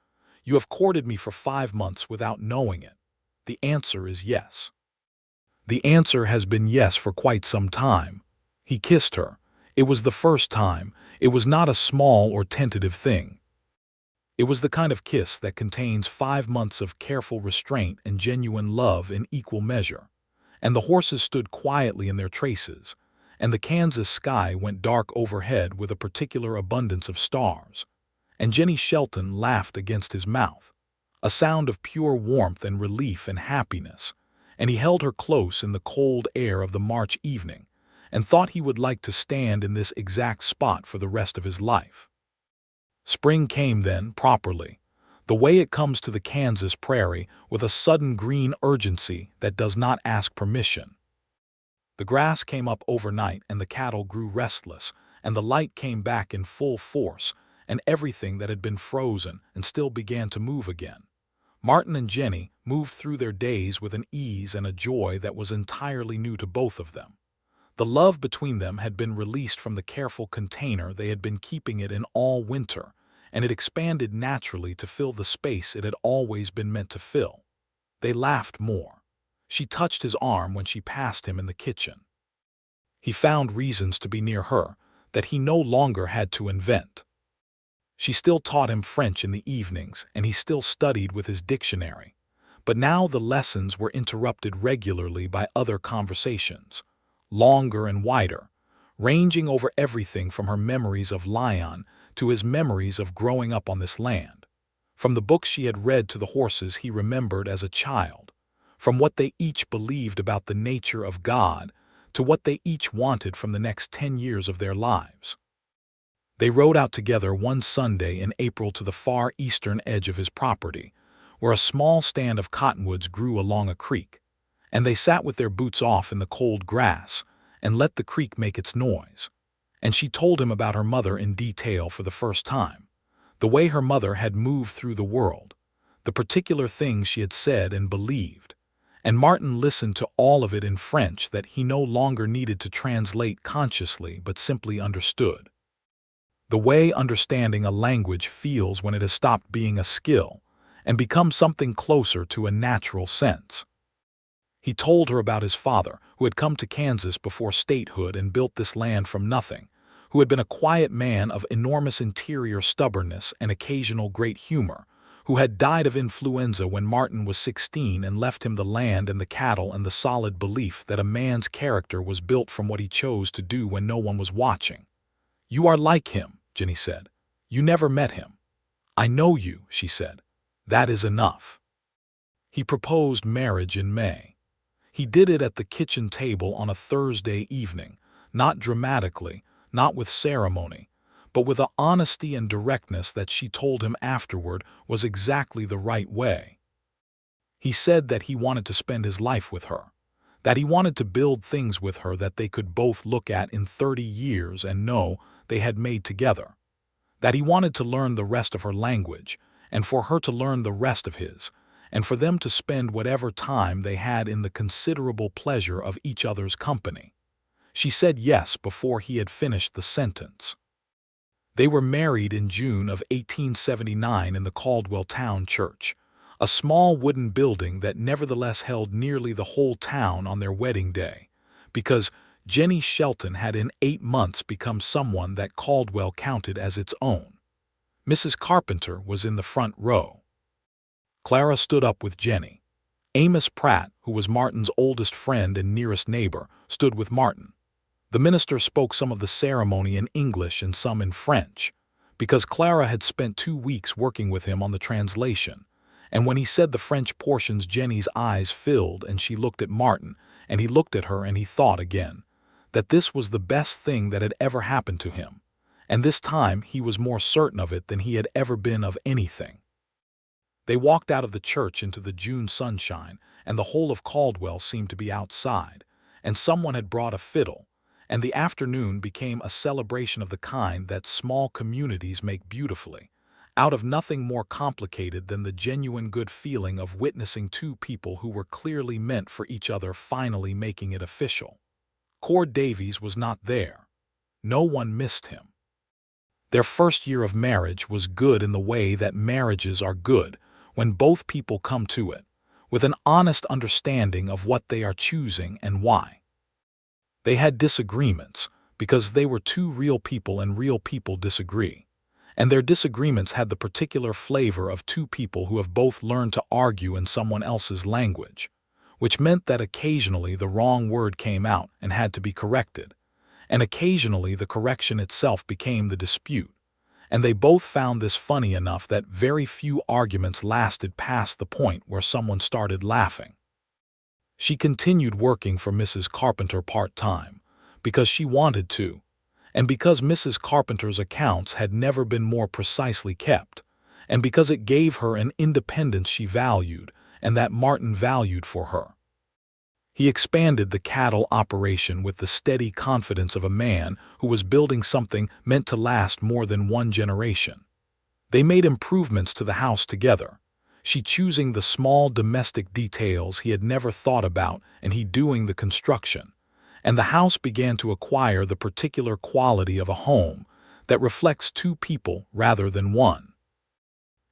You have courted me for 5 months without knowing it. The answer is yes." "The answer has been yes for quite some time." He kissed her. It was the first time. It was not a small or tentative thing. It was the kind of kiss that contains 5 months of careful restraint and genuine love in equal measure. And the horses stood quietly in their traces, and the Kansas sky went dark overhead with a particular abundance of stars. And Jennie Shelton laughed against his mouth, a sound of pure warmth and relief and happiness, and he held her close in the cold air of the March evening, and thought he would like to stand in this exact spot for the rest of his life. Spring came then, properly, the way it comes to the Kansas prairie, with a sudden green urgency that does not ask permission. The grass came up overnight and the cattle grew restless, and the light came back in full force, and everything that had been frozen and still began to move again. Martin and Jennie moved through their days with an ease and a joy that was entirely new to both of them. The love between them had been released from the careful container they had been keeping it in all winter, and it expanded naturally to fill the space it had always been meant to fill. They laughed more. She touched his arm when she passed him in the kitchen. He found reasons to be near her that he no longer had to invent. She still taught him French in the evenings, and he still studied with his dictionary. But now the lessons were interrupted regularly by other conversations, longer and wider, ranging over everything from her memories of Lyon to his memories of growing up on this land, from the books she had read to the horses he remembered as a child, from what they each believed about the nature of God to what they each wanted from the next 10 years of their lives. They rode out together one Sunday in April to the far eastern edge of his property, where a small stand of cottonwoods grew along a creek, and they sat with their boots off in the cold grass and let the creek make its noise. And she told him about her mother in detail for the first time, the way her mother had moved through the world, the particular things she had said and believed, and Martin listened to all of it in French that he no longer needed to translate consciously but simply understood. The way understanding a language feels when it has stopped being a skill and become something closer to a natural sense. He told her about his father, who had come to Kansas before statehood and built this land from nothing, who had been a quiet man of enormous interior stubbornness and occasional great humor, who had died of influenza when Martin was 16 and left him the land and the cattle and the solid belief that a man's character was built from what he chose to do when no one was watching. "You are like him," Jennie said. "You never met him." "I know you," she said. "That is enough." He proposed marriage in May. He did it at the kitchen table on a Thursday evening, not dramatically, not with ceremony, but with an honesty and directness that she told him afterward was exactly the right way. He said that he wanted to spend his life with her, that he wanted to build things with her that they could both look at in 30 years and know they had made together, that he wanted to learn the rest of her language, and for her to learn the rest of his, and for them to spend whatever time they had in the considerable pleasure of each other's company. She said yes before he had finished the sentence. They were married in June of 1879 in the Caldwell town church, a small wooden building that nevertheless held nearly the whole town on their wedding day, because Jennie Shelton had in 8 months become someone that Caldwell counted as its own. Mrs. Carpenter was in the front row. Clara stood up with Jennie. Amos Pratt, who was Martin's oldest friend and nearest neighbor, stood with Martin. The minister spoke some of the ceremony in English and some in French, because Clara had spent 2 weeks working with him on the translation, and when he said the French portions Jennie's eyes filled and she looked at Martin, and he looked at her and he thought again that this was the best thing that had ever happened to him, and this time he was more certain of it than he had ever been of anything. They walked out of the church into the June sunshine, and the whole of Caldwell seemed to be outside, and someone had brought a fiddle, and the afternoon became a celebration of the kind that small communities make beautifully, out of nothing more complicated than the genuine good feeling of witnessing two people who were clearly meant for each other finally making it official. Cord Davies was not there. No one missed him. Their first year of marriage was good in the way that marriages are good when both people come to it, with an honest understanding of what they are choosing and why. They had disagreements, because they were two real people and real people disagree. And their disagreements had the particular flavor of two people who have both learned to argue in someone else's language, which meant that occasionally the wrong word came out and had to be corrected, and occasionally the correction itself became the dispute. And they both found this funny enough that very few arguments lasted past the point where someone started laughing. She continued working for Mrs. Carpenter part-time, because she wanted to, and because Mrs. Carpenter's accounts had never been more precisely kept, and because it gave her an independence she valued and that Martin valued for her. He expanded the cattle operation with the steady confidence of a man who was building something meant to last more than one generation. They made improvements to the house together. she choosing the small domestic details he had never thought about and he doing the construction. And the house began to acquire the particular quality of a home that reflects two people rather than one.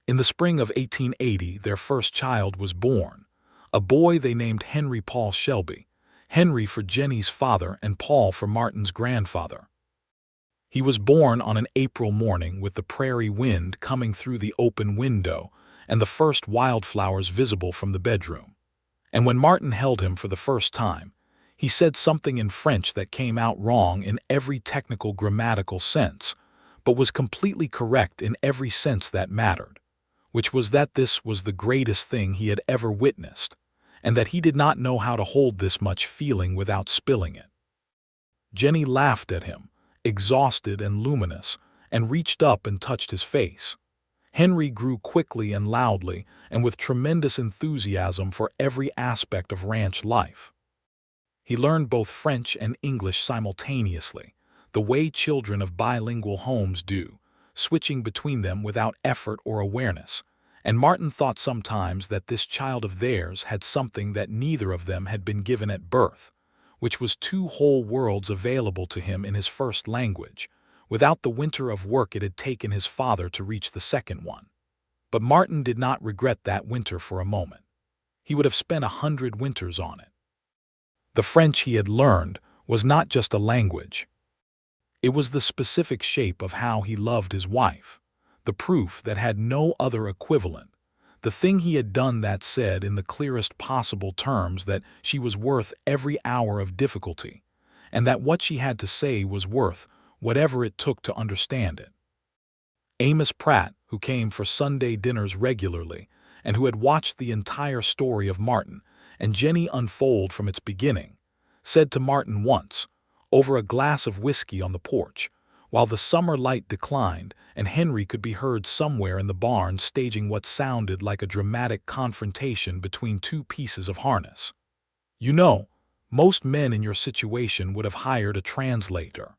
In the spring of 1880, their first child was born, a boy they named Henry Paul Shelby, Henry for Jennie's father and Paul for Martin's grandfather. He was born on an April morning with the prairie wind coming through the open window and the first wildflowers visible from the bedroom. And when Martin held him for the first time, he said something in French that came out wrong in every technical grammatical sense, but was completely correct in every sense that mattered, which was that this was the greatest thing he had ever witnessed, and that he did not know how to hold this much feeling without spilling it. Jennie laughed at him, exhausted and luminous, and reached up and touched his face. Henry grew quickly and loudly and with tremendous enthusiasm for every aspect of ranch life. He learned both French and English simultaneously, the way children of bilingual homes do, switching between them without effort or awareness, and Martin thought sometimes that this child of theirs had something that neither of them had been given at birth, which was two whole worlds available to him in his first language, without the winter of work it had taken his father to reach the second one. But Martin did not regret that winter for a moment. He would have spent 100 winters on it. The French he had learned was not just a language. It was the specific shape of how he loved his wife, the proof that had no other equivalent, the thing he had done that said in the clearest possible terms that she was worth every hour of difficulty, and that what she had to say was worth whatever it took to understand it. Amos Pratt, who came for Sunday dinners regularly, and who had watched the entire story of Martin and Jennie unfold from its beginning, said to Martin once, over a glass of whiskey on the porch, while the summer light declined and Henry could be heard somewhere in the barn staging what sounded like a dramatic confrontation between two pieces of harness. "You know, most men in your situation would have hired a translator."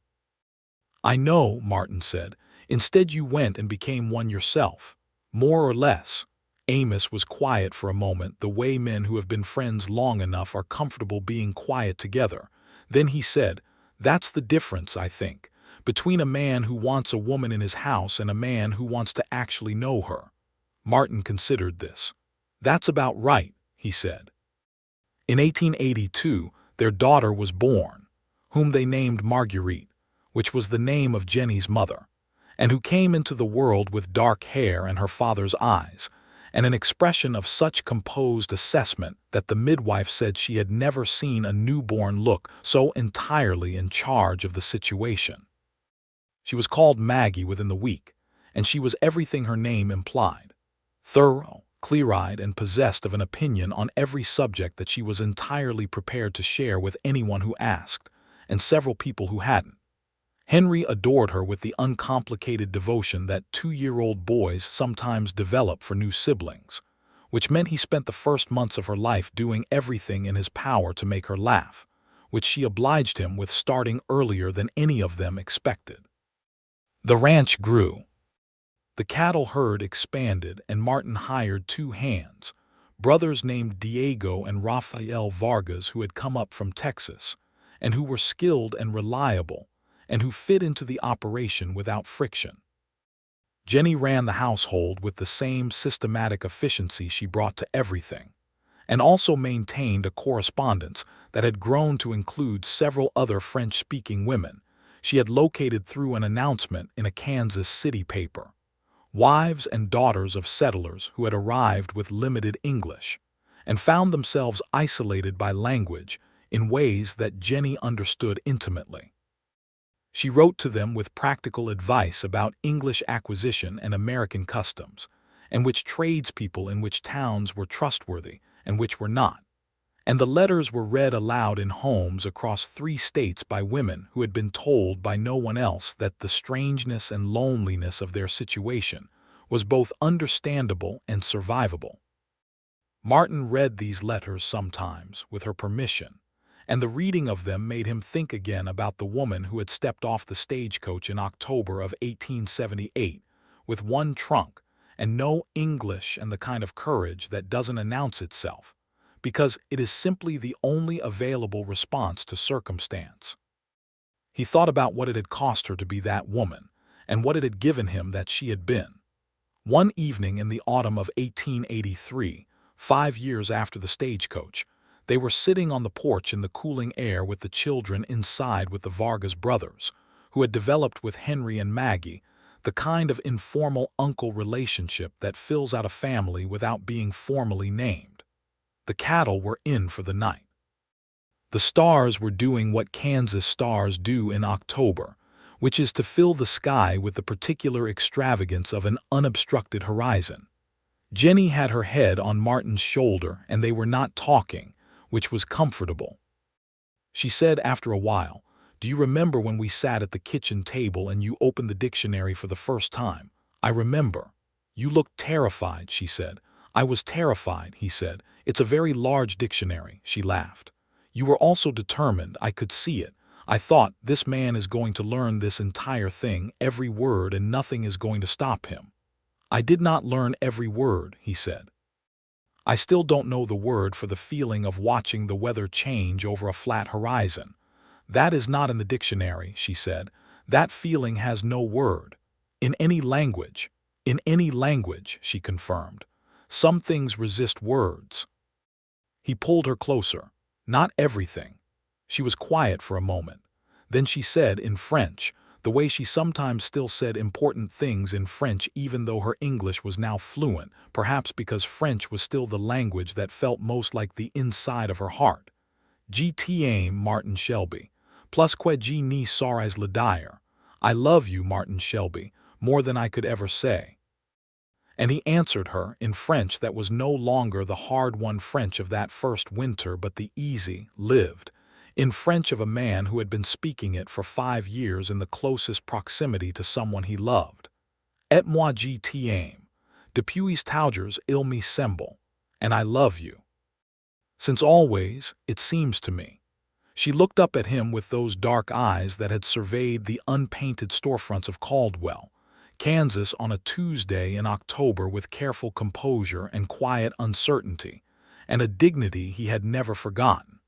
"I know," Martin said. "Instead you went and became one yourself, more or less." Amos was quiet for a moment, the way men who have been friends long enough are comfortable being quiet together. Then he said, "That's the difference, I think, between a man who wants a woman in his house and a man who wants to actually know her." Martin considered this. "That's about right," he said. In 1882, their daughter was born, whom they named Marguerite, which was the name of Jennie's mother, and who came into the world with dark hair and her father's eyes, and an expression of such composed assessment that the midwife said she had never seen a newborn look so entirely in charge of the situation. She was called Maggie within the week, and she was everything her name implied: thorough, clear-eyed, and possessed of an opinion on every subject that she was entirely prepared to share with anyone who asked, and several people who hadn't. Henry adored her with the uncomplicated devotion that 2-year-old boys sometimes develop for new siblings, which meant he spent the first months of her life doing everything in his power to make her laugh, which she obliged him with starting earlier than any of them expected. The ranch grew. The cattle herd expanded, and Martin hired 2 hands, brothers named Diego and Rafael Vargas, who had come up from Texas, and who were skilled and reliable, and who fit into the operation without friction. Jennie ran the household with the same systematic efficiency she brought to everything, and also maintained a correspondence that had grown to include several other French-speaking women she had located through an announcement in a Kansas City paper, wives and daughters of settlers who had arrived with limited English, and found themselves isolated by language in ways that Jennie understood intimately. She wrote to them with practical advice about English acquisition and American customs, and which tradespeople in which towns were trustworthy and which were not. And the letters were read aloud in homes across 3 states by women who had been told by no one else that the strangeness and loneliness of their situation was both understandable and survivable. Martin read these letters sometimes with her permission, and the reading of them made him think again about the woman who had stepped off the stagecoach in October of 1878 with one trunk and know English and the kind of courage that doesn't announce itself, because it is simply the only available response to circumstance. He thought about what it had cost her to be that woman, and what it had given him that she had been. One evening in the autumn of 1883, 5 years after the stagecoach, they were sitting on the porch in the cooling air with the children inside with the Vargas brothers, who had developed with Henry and Maggie the kind of informal uncle relationship that fills out a family without being formally named. The cattle were in for the night. The stars were doing what Kansas stars do in October, which is to fill the sky with the particular extravagance of an unobstructed horizon. Jennie had her head on Martin's shoulder, and they were not talking, which was comfortable. She said after a while, "Do you remember when we sat at the kitchen table and you opened the dictionary for the first time?" "I remember." "You looked terrified," she said. "I was terrified," he said. "It's a very large dictionary," she laughed. "You were also determined, I could see it. I thought, this man is going to learn this entire thing, every word, and nothing is going to stop him." "I did not learn every word," he said. "I still don't know the word for the feeling of watching the weather change over a flat horizon. That is not in the dictionary," she said. "That feeling has no word. In any language." "In any language," she confirmed. "Some things resist words." He pulled her closer. "Not everything." She was quiet for a moment. Then she said in French, the way she sometimes still said important things in French even though her English was now fluent, perhaps because French was still the language that felt most like the inside of her heart. "Je t'aime, Martin Shelby, plus que je ne saurais le dire." "I love you, Martin Shelby, more than I could ever say." And he answered her in French that was no longer the hard-won French of that first winter, but the easy, lived, in French of a man who had been speaking it for 5 years in the closest proximity to someone he loved. "Et moi je t'aime, depuis toujours il me semble," and I love you. Since always, it seems to me. She looked up at him with those dark eyes that had surveyed the unpainted storefronts of Caldwell, Kansas on a Tuesday in October with careful composure and quiet uncertainty, and a dignity he had never forgotten.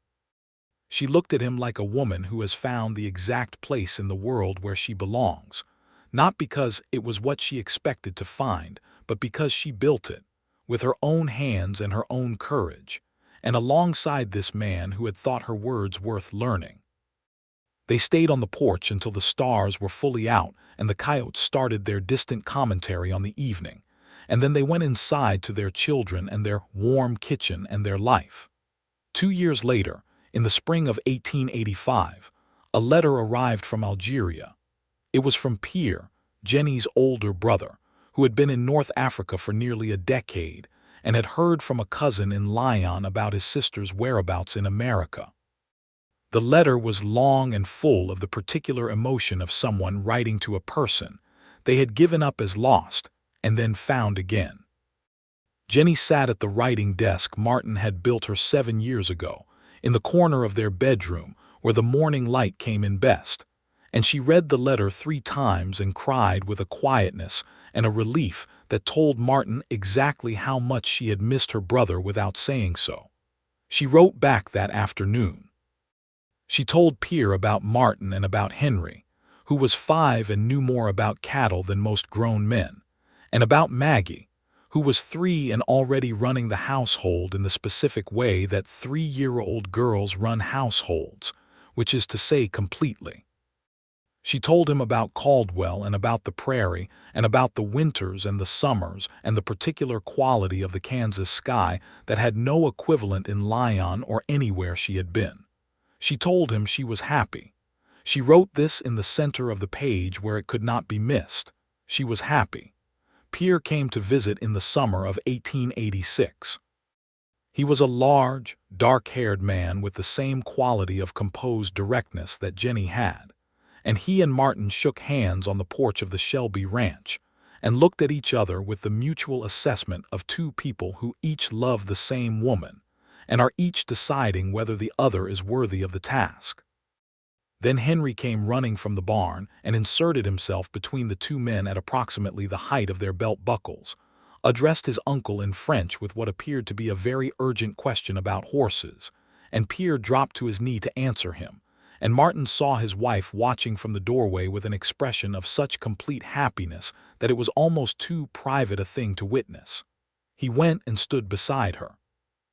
She looked at him like a woman who has found the exact place in the world where she belongs, not because it was what she expected to find, but because she built it, with her own hands and her own courage, and alongside this man who had thought her words worth learning. They stayed on the porch until the stars were fully out and the coyotes started their distant commentary on the evening, and then they went inside to their children and their warm kitchen and their life. 2 years later, in the spring of 1885, a letter arrived from Algeria. It was from Pierre, Jennie's older brother, who had been in North Africa for nearly a decade and had heard from a cousin in Lyon about his sister's whereabouts in America. The letter was long and full of the particular emotion of someone writing to a person they had given up as lost and then found again. Jennie sat at the writing desk Martin had built her 7 years ago, in the corner of their bedroom where the morning light came in best, and she read the letter 3 times and cried with a quietness and a relief that told Martin exactly how much she had missed her brother without saying so. She wrote back that afternoon. She told Pierre about Martin and about Henry, who was 5 and knew more about cattle than most grown men, and about Maggie, who was 3 and already running the household in the specific way that 3-year-old girls run households, which is to say completely. She told him about Caldwell and about the prairie and about the winters and the summers and the particular quality of the Kansas sky that had no equivalent in Lyon or anywhere she had been. She told him she was happy. She wrote this in the center of the page where it could not be missed. She was happy. Pierre came to visit in the summer of 1886. He was a large, dark-haired man with the same quality of composed directness that Jennie had, and he and Martin shook hands on the porch of the Shelby ranch and looked at each other with the mutual assessment of 2 people who each love the same woman and are each deciding whether the other is worthy of the task. Then Henry came running from the barn and inserted himself between the 2 men at approximately the height of their belt buckles, addressed his uncle in French with what appeared to be a very urgent question about horses, and Pierre dropped to his knee to answer him, and Martin saw his wife watching from the doorway with an expression of such complete happiness that it was almost too private a thing to witness. He went and stood beside her.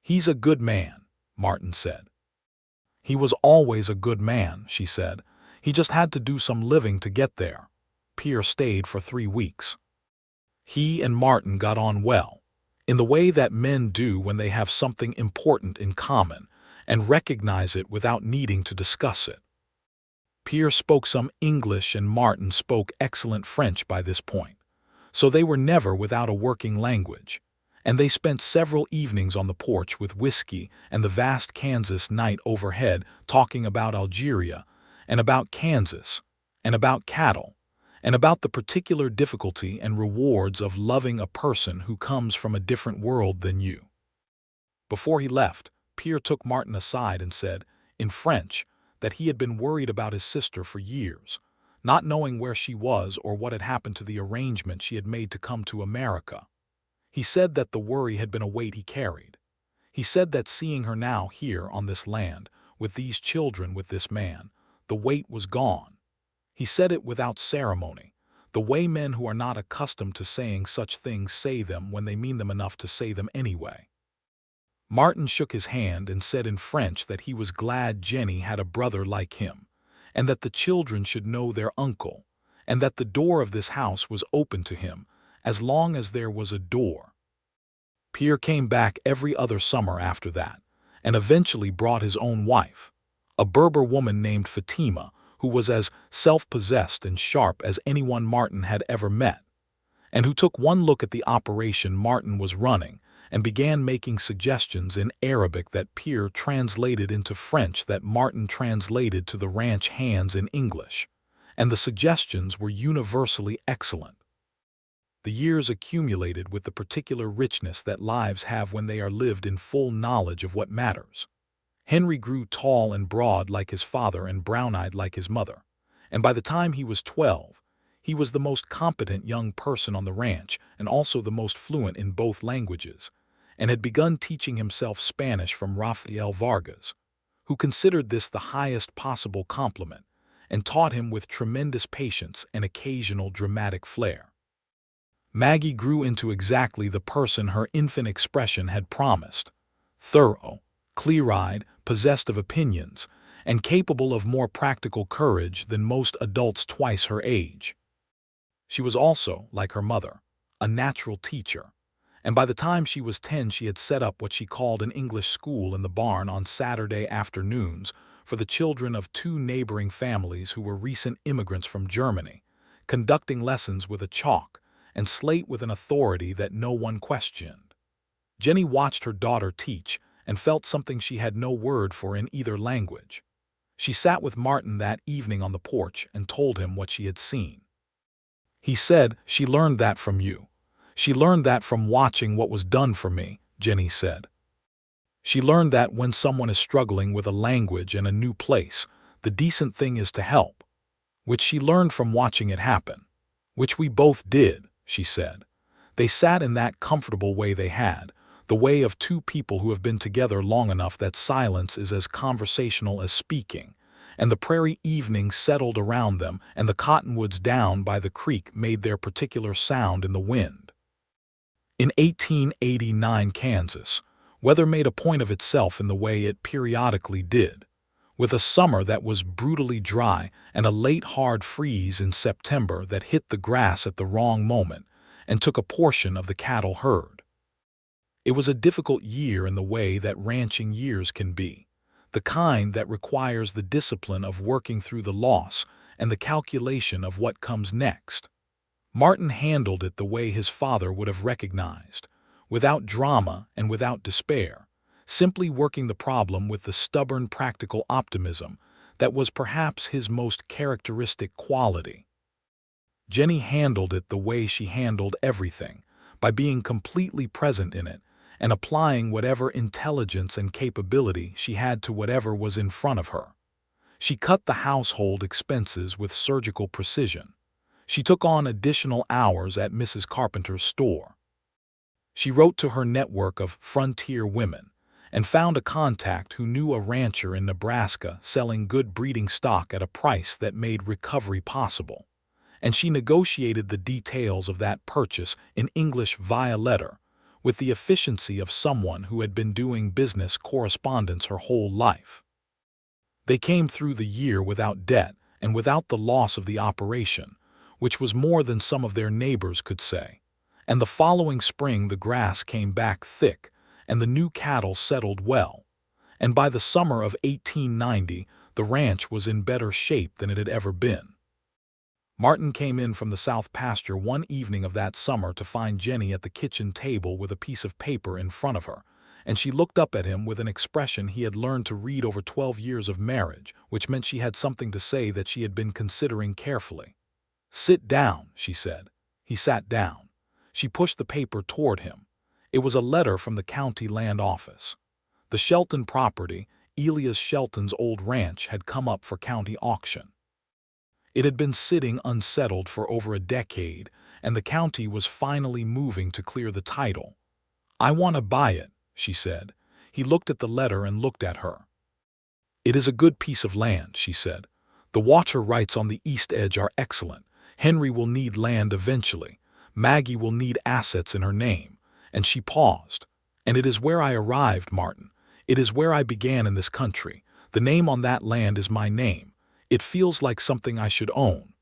"He's a good man," Martin said. "He was always a good man," she said. "He just had to do some living to get there." Pierre stayed for 3 weeks. He and Martin got on well, in the way that men do when they have something important in common and recognize it without needing to discuss it. Pierre spoke some English and Martin spoke excellent French by this point, so they were never without a working language, and they spent several evenings on the porch with whiskey and the vast Kansas night overhead talking about Algeria and about Kansas and about cattle and about the particular difficulty and rewards of loving a person who comes from a different world than you. Before he left, Pierre took Martin aside and said, in French, that he had been worried about his sister for years, not knowing where she was or what had happened to the arrangement she had made to come to America. He said that the worry had been a weight he carried. He said that seeing her now here on this land, with these children, with this man, the weight was gone. He said it without ceremony, the way men who are not accustomed to saying such things say them when they mean them enough to say them anyway. Martin shook his hand and said in French that he was glad Jennie had a brother like him, and that the children should know their uncle, and that the door of this house was open to him as long as there was a door. Pierre came back every other summer after that, and eventually brought his own wife, a Berber woman named Fatima, who was as self-possessed and sharp as anyone Martin had ever met, and who took one look at the operation Martin was running and began making suggestions in Arabic that Pierre translated into French that Martin translated to the ranch hands in English, and the suggestions were universally excellent. The years accumulated with the particular richness that lives have when they are lived in full knowledge of what matters. Henry grew tall and broad like his father and brown-eyed like his mother, and by the time he was 12, he was the most competent young person on the ranch and also the most fluent in both languages, and had begun teaching himself Spanish from Rafael Vargas, who considered this the highest possible compliment and taught him with tremendous patience and occasional dramatic flair. Maggie grew into exactly the person her infant expression had promised: thorough, clear-eyed, possessed of opinions, and capable of more practical courage than most adults twice her age. She was also, like her mother, a natural teacher, and by the time she was 10 she had set up what she called an English school in the barn on Saturday afternoons for the children of 2 neighboring families who were recent immigrants from Germany, conducting lessons with a chalk and slate with an authority that no one questioned. Jennie watched her daughter teach and felt something she had no word for in either language. She sat with Martin that evening on the porch and told him what she had seen. He said, "She learned that from you. She learned that from watching what was done for me," Jennie said. "She learned that when someone is struggling with a language and a new place, the decent thing is to help, which she learned from watching it happen, which we both did," she said. They sat in that comfortable way they had, the way of 2 people who have been together long enough that silence is as conversational as speaking, and the prairie evenings settled around them and the cottonwoods down by the creek made their particular sound in the wind. In 1889 Kansas, weather made a point of itself in the way it periodically did, with a summer that was brutally dry and a late hard freeze in September that hit the grass at the wrong moment and took a portion of the cattle herd. It was a difficult year in the way that ranching years can be, the kind that requires the discipline of working through the loss and the calculation of what comes next. Martin handled it the way his father would have recognized, without drama and without despair, simply working the problem with the stubborn practical optimism that was perhaps his most characteristic quality. Jennie handled it the way she handled everything, by being completely present in it and applying whatever intelligence and capability she had to whatever was in front of her. She cut the household expenses with surgical precision. She took on additional hours at Mrs. Carpenter's store. She wrote to her network of frontier women and found a contact who knew a rancher in Nebraska selling good breeding stock at a price that made recovery possible. And she negotiated the details of that purchase in English via letter, with the efficiency of someone who had been doing business correspondence her whole life. They came through the year without debt and without the loss of the operation, which was more than some of their neighbors could say. And the following spring the grass came back thick, and the new cattle settled well. And by the summer of 1890, the ranch was in better shape than it had ever been. Martin came in from the south pasture one evening of that summer to find Jennie at the kitchen table with a piece of paper in front of her, and she looked up at him with an expression he had learned to read over 12 years of marriage, which meant she had something to say that she had been considering carefully. "Sit down," she said. He sat down. She pushed the paper toward him. It was a letter from the county land office. The Shelton property, Elias Shelton's old ranch, had come up for county auction. It had been sitting unsettled for over a decade, and the county was finally moving to clear the title. "I want to buy it," she said. He looked at the letter and looked at her. "It is a good piece of land," she said. "The water rights on the east edge are excellent. Henry will need land eventually. Maggie will need assets in her name." And she paused. "And it is where I arrived, Martin. It is where I began in this country. The name on that land is my name. It feels like something I should own."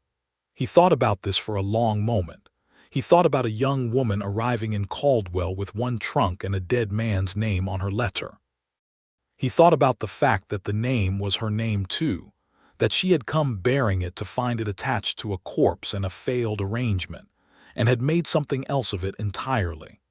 He thought about this for a long moment. He thought about a young woman arriving in Caldwell with one trunk and a dead man's name on her letter. He thought about the fact that the name was her name too, that she had come bearing it to find it attached to a corpse and a failed arrangement, and had made something else of it entirely.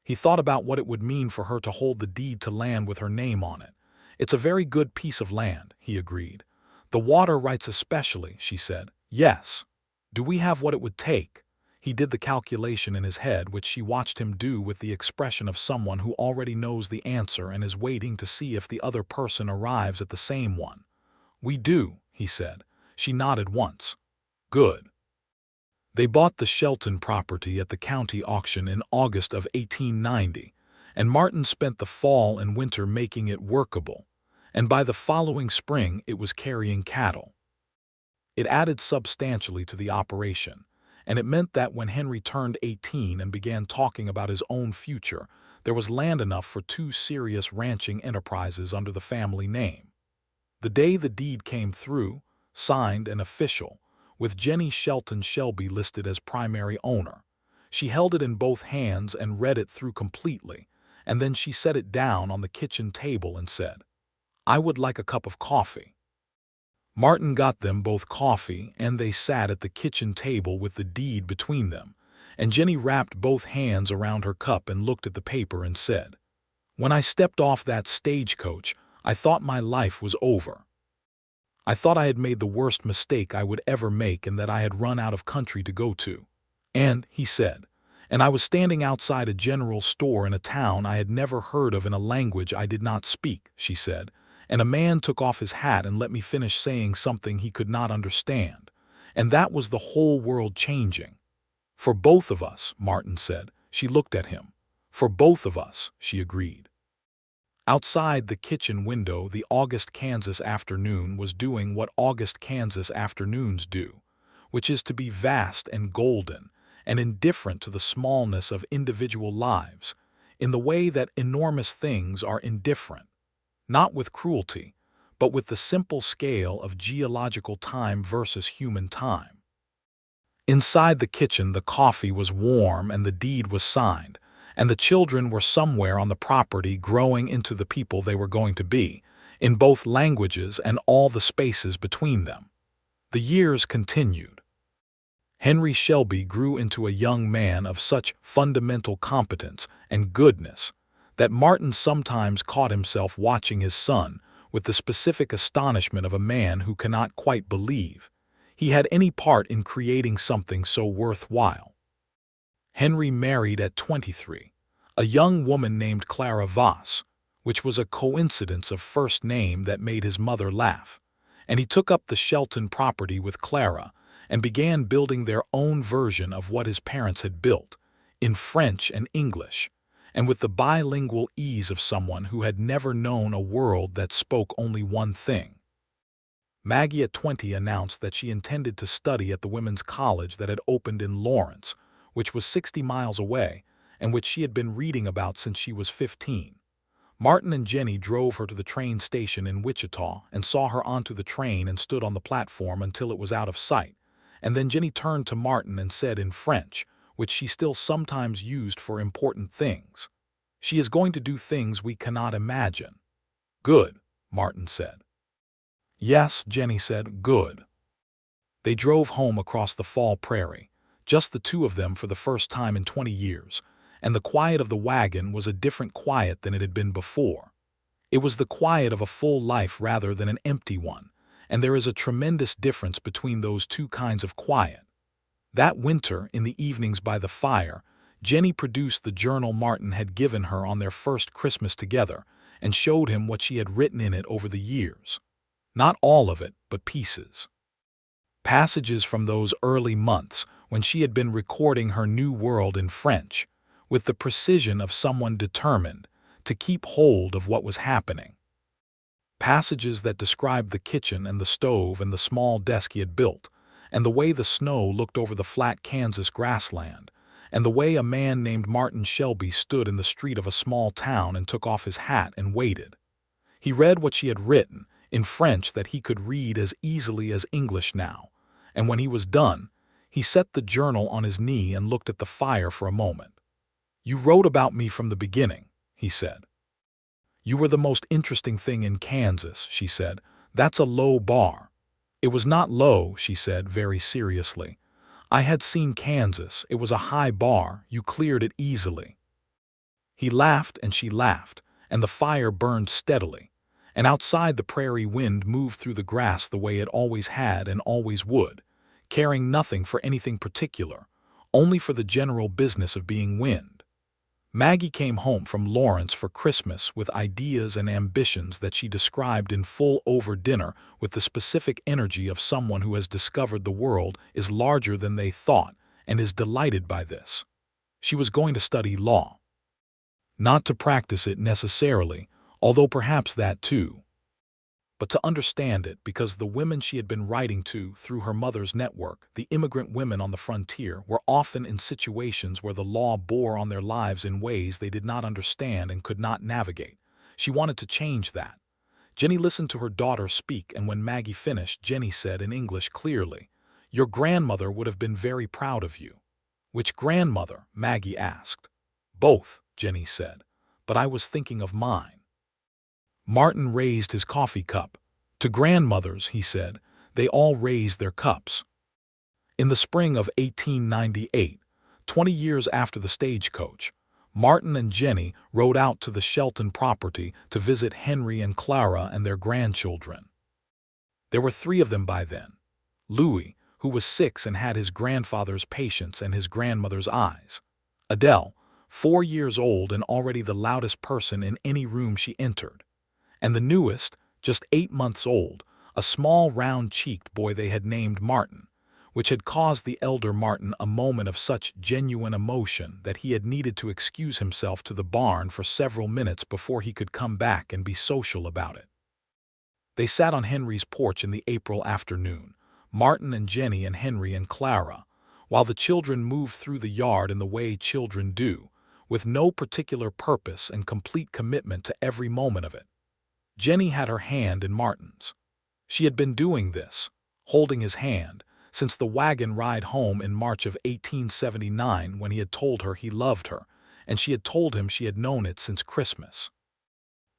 He thought about what it would mean for her to hold the deed to land with her name on it. "It's a very good piece of land," he agreed. "The water rights especially," she said. "Yes. Do we have what it would take?" He did the calculation in his head, which she watched him do with the expression of someone who already knows the answer and is waiting to see if the other person arrives at the same one. "We do," he said. She nodded once. "Good." They bought the Shelton property at the county auction in August of 1890, and Martin spent the fall and winter making it workable, and by the following spring it was carrying cattle. It added substantially to the operation, and it meant that when Henry turned 18 and began talking about his own future, there was land enough for 2 serious ranching enterprises under the family name. The day the deed came through, signed and official, with Jennie Shelby listed as primary owner, she held it in both hands and read it through completely, and then she set it down on the kitchen table and said, "I would like a cup of coffee." Martin got them both coffee, and they sat at the kitchen table with the deed between them, and Jennie wrapped both hands around her cup and looked at the paper and said, "When I stepped off that stagecoach, I thought my life was over. I thought I had made the worst mistake I would ever make and that I had run out of country to go to. And," he said, "and I was standing outside a general store in a town I had never heard of in a language I did not speak," she said, "and a man took off his hat and let me finish saying something he could not understand. And that was the whole world changing." "For both of us," Martin said. She looked at him. "For both of us," she agreed. Outside the kitchen window, the August, Kansas afternoon was doing what August, Kansas afternoons do, which is to be vast and golden and indifferent to the smallness of individual lives, in the way that enormous things are indifferent, not with cruelty, but with the simple scale of geological time versus human time. Inside the kitchen, the coffee was warm and the deed was signed, and the children were somewhere on the property growing into the people they were going to be, in both languages and all the spaces between them. The years continued. Henry Shelby grew into a young man of such fundamental competence and goodness that Martin sometimes caught himself watching his son with the specific astonishment of a man who cannot quite believe he had any part in creating something so worthwhile. Henry married at 23, a young woman named Clara Voss, which was a coincidence of first name that made his mother laugh, and he took up the Shelton property with Clara and began building their own version of what his parents had built, in French and English, and with the bilingual ease of someone who had never known a world that spoke only one thing. Maggie at 20 announced that she intended to study at the women's college that had opened in Lawrence, which was 60 miles away, and which she had been reading about since she was 15. Martin and Jennie drove her to the train station in Wichita and saw her onto the train and stood on the platform until it was out of sight, and then Jennie turned to Martin and said in French, which she still sometimes used for important things, "She is going to do things we cannot imagine." "Good," Martin said. "Yes," Jennie said, "good." They drove home across the fall prairie, just the two of them for the first time in 20 years, and the quiet of the wagon was a different quiet than it had been before. It was the quiet of a full life rather than an empty one, and there is a tremendous difference between those two kinds of quiet. That winter, in the evenings by the fire, Jennie produced the journal Martin had given her on their first Christmas together and showed him what she had written in it over the years. Not all of it, but pieces. Passages from those early months when she had been recording her new world in French, with the precision of someone determined to keep hold of what was happening. Passages that described the kitchen and the stove and the small desk he had built, and the way the snow looked over the flat Kansas grassland, and the way a man named Martin Shelby stood in the street of a small town and took off his hat and waited. He read what she had written, in French that he could read as easily as English now, and when he was done, he set the journal on his knee and looked at the fire for a moment. "You wrote about me from the beginning," he said. "You were the most interesting thing in Kansas," she said. "That's a low bar." "It was not low," she said very seriously. "I had seen Kansas. It was a high bar. You cleared it easily." He laughed and she laughed, and the fire burned steadily, and outside the prairie wind moved through the grass the way it always had and always would, caring nothing for anything particular, only for the general business of being wind. Maggie came home from Lawrence for Christmas with ideas and ambitions that she described in full over dinner with the specific energy of someone who has discovered the world is larger than they thought and is delighted by this. She was going to study law. Not to practice it necessarily, although perhaps that too, but to understand it because the women she had been writing to through her mother's network, the immigrant women on the frontier, were often in situations where the law bore on their lives in ways they did not understand and could not navigate. She wanted to change that. Jennie listened to her daughter speak, and when Maggie finished, Jennie said in English clearly, "Your grandmother would have been very proud of you." "Which grandmother?" Maggie asked. "Both," Jennie said, "but I was thinking of mine." Martin raised his coffee cup. "To grandmothers," he said, "they all raise their cups." In the spring of 1898, 20 years after the stagecoach, Martin and Jennie rode out to the Shelton property to visit Henry and Clara and their grandchildren. There were 3 of them by then. Louis, who was 6 and had his grandfather's patience and his grandmother's eyes. Adele, 4 years old and already the loudest person in any room she entered. And the newest, just 8 months old, a small round-cheeked boy they had named Martin, which had caused the elder Martin a moment of such genuine emotion that he had needed to excuse himself to the barn for several minutes before he could come back and be social about it. They sat on Henry's porch in the April afternoon, Martin and Jennie and Henry and Clara, while the children moved through the yard in the way children do, with no particular purpose and complete commitment to every moment of it. Jennie had her hand in Martin's. She had been doing this, holding his hand, since the wagon ride home in March of 1879 when he had told her he loved her, and she had told him she had known it since Christmas.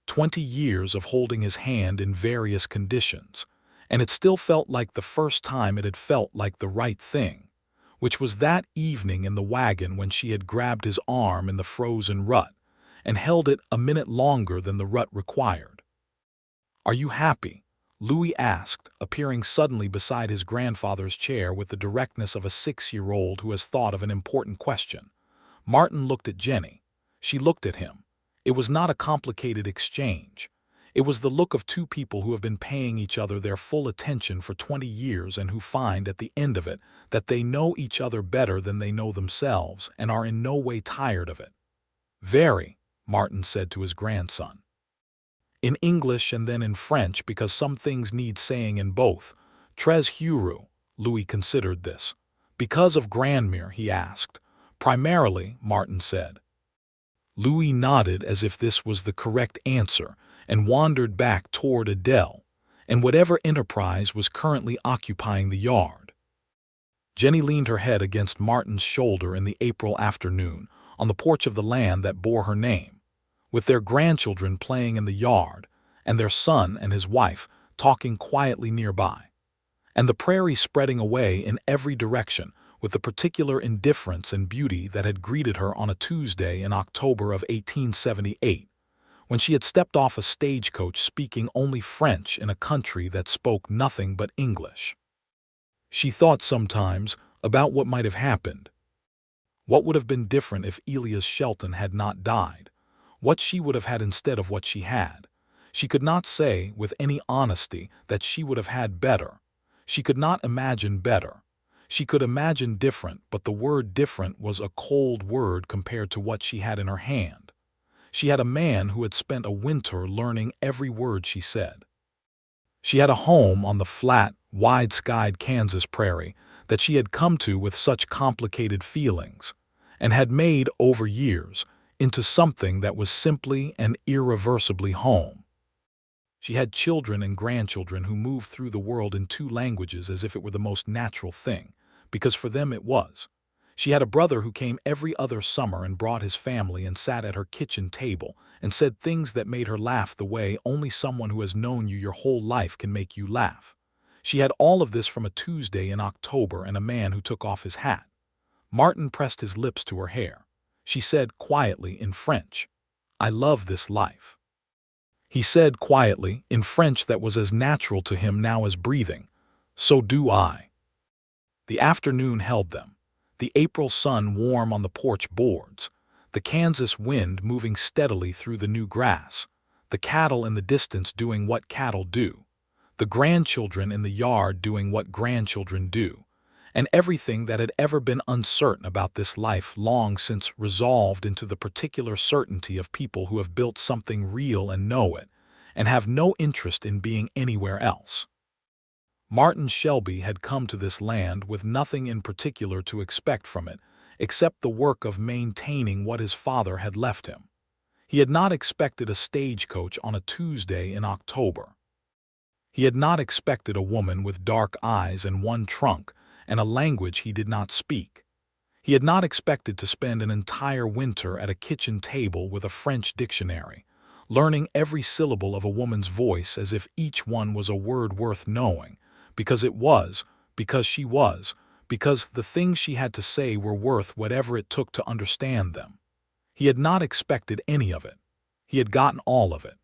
20 years of holding his hand in various conditions, and it still felt like the first time it had felt like the right thing, which was that evening in the wagon when she had grabbed his arm in the frozen rut and held it a minute longer than the rut required. "Are you happy?" Louis asked, appearing suddenly beside his grandfather's chair with the directness of a 6-year-old who has thought of an important question. Martin looked at Jennie. She looked at him. It was not a complicated exchange. It was the look of two people who have been paying each other their full attention for 20 years and who find at the end of it that they know each other better than they know themselves and are in no way tired of it. "Very," Martin said to his grandson. In English and then in French, because some things need saying in both. "Très heureux," Louis considered this. "Because of Grandmere?" he asked. "Primarily," Martin said. Louis nodded as if this was the correct answer and wandered back toward Adele and whatever enterprise was currently occupying the yard. Jennie leaned her head against Martin's shoulder in the April afternoon on the porch of the land that bore her name, with their grandchildren playing in the yard and their son and his wife talking quietly nearby, and the prairie spreading away in every direction with the particular indifference and beauty that had greeted her on a Tuesday in October of 1878, when she had stepped off a stagecoach speaking only French in a country that spoke nothing but English. She thought sometimes about what might have happened. What would have been different if Elias Shelton had not died? What she would have had instead of what she had? She could not say with any honesty that she would have had better. She could not imagine better. She could imagine different, but the word different was a cold word compared to what she had in her hand. She had a man who had spent a winter learning every word she said. She had a home on the flat, wide-skied Kansas prairie that she had come to with such complicated feelings, and had made, over years, into something that was simply and irreversibly home. She had children and grandchildren who moved through the world in two languages as if it were the most natural thing, because for them it was. She had a brother who came every other summer and brought his family and sat at her kitchen table and said things that made her laugh the way only someone who has known you your whole life can make you laugh. She had all of this from a Tuesday in October and a man who took off his hat. Martin pressed his lips to her hair. She said quietly in French, "I love this life." He said quietly, in French that was as natural to him now as breathing, "So do I." The afternoon held them, the April sun warm on the porch boards, the Kansas wind moving steadily through the new grass, the cattle in the distance doing what cattle do, the grandchildren in the yard doing what grandchildren do, and everything that had ever been uncertain about this life long since resolved into the particular certainty of people who have built something real and know it, and have no interest in being anywhere else. Martin Shelby had come to this land with nothing in particular to expect from it, except the work of maintaining what his father had left him. He had not expected a stagecoach on a Tuesday in October. He had not expected a woman with dark eyes and one trunk, and a language he did not speak. He had not expected to spend an entire winter at a kitchen table with a French dictionary, learning every syllable of a woman's voice as if each one was a word worth knowing, because it was, because she was, because the things she had to say were worth whatever it took to understand them. He had not expected any of it. He had gotten all of it.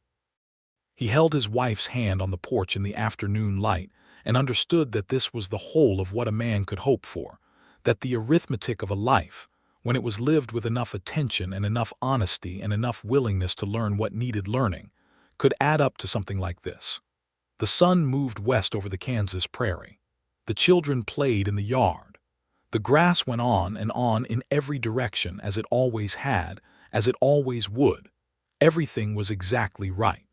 He held his wife's hand on the porch in the afternoon light and understood that this was the whole of what a man could hope for, that the arithmetic of a life, when it was lived with enough attention and enough honesty and enough willingness to learn what needed learning, could add up to something like this. The sun moved west over the Kansas prairie. The children played in the yard. The grass went on and on in every direction as it always had, as it always would. Everything was exactly right.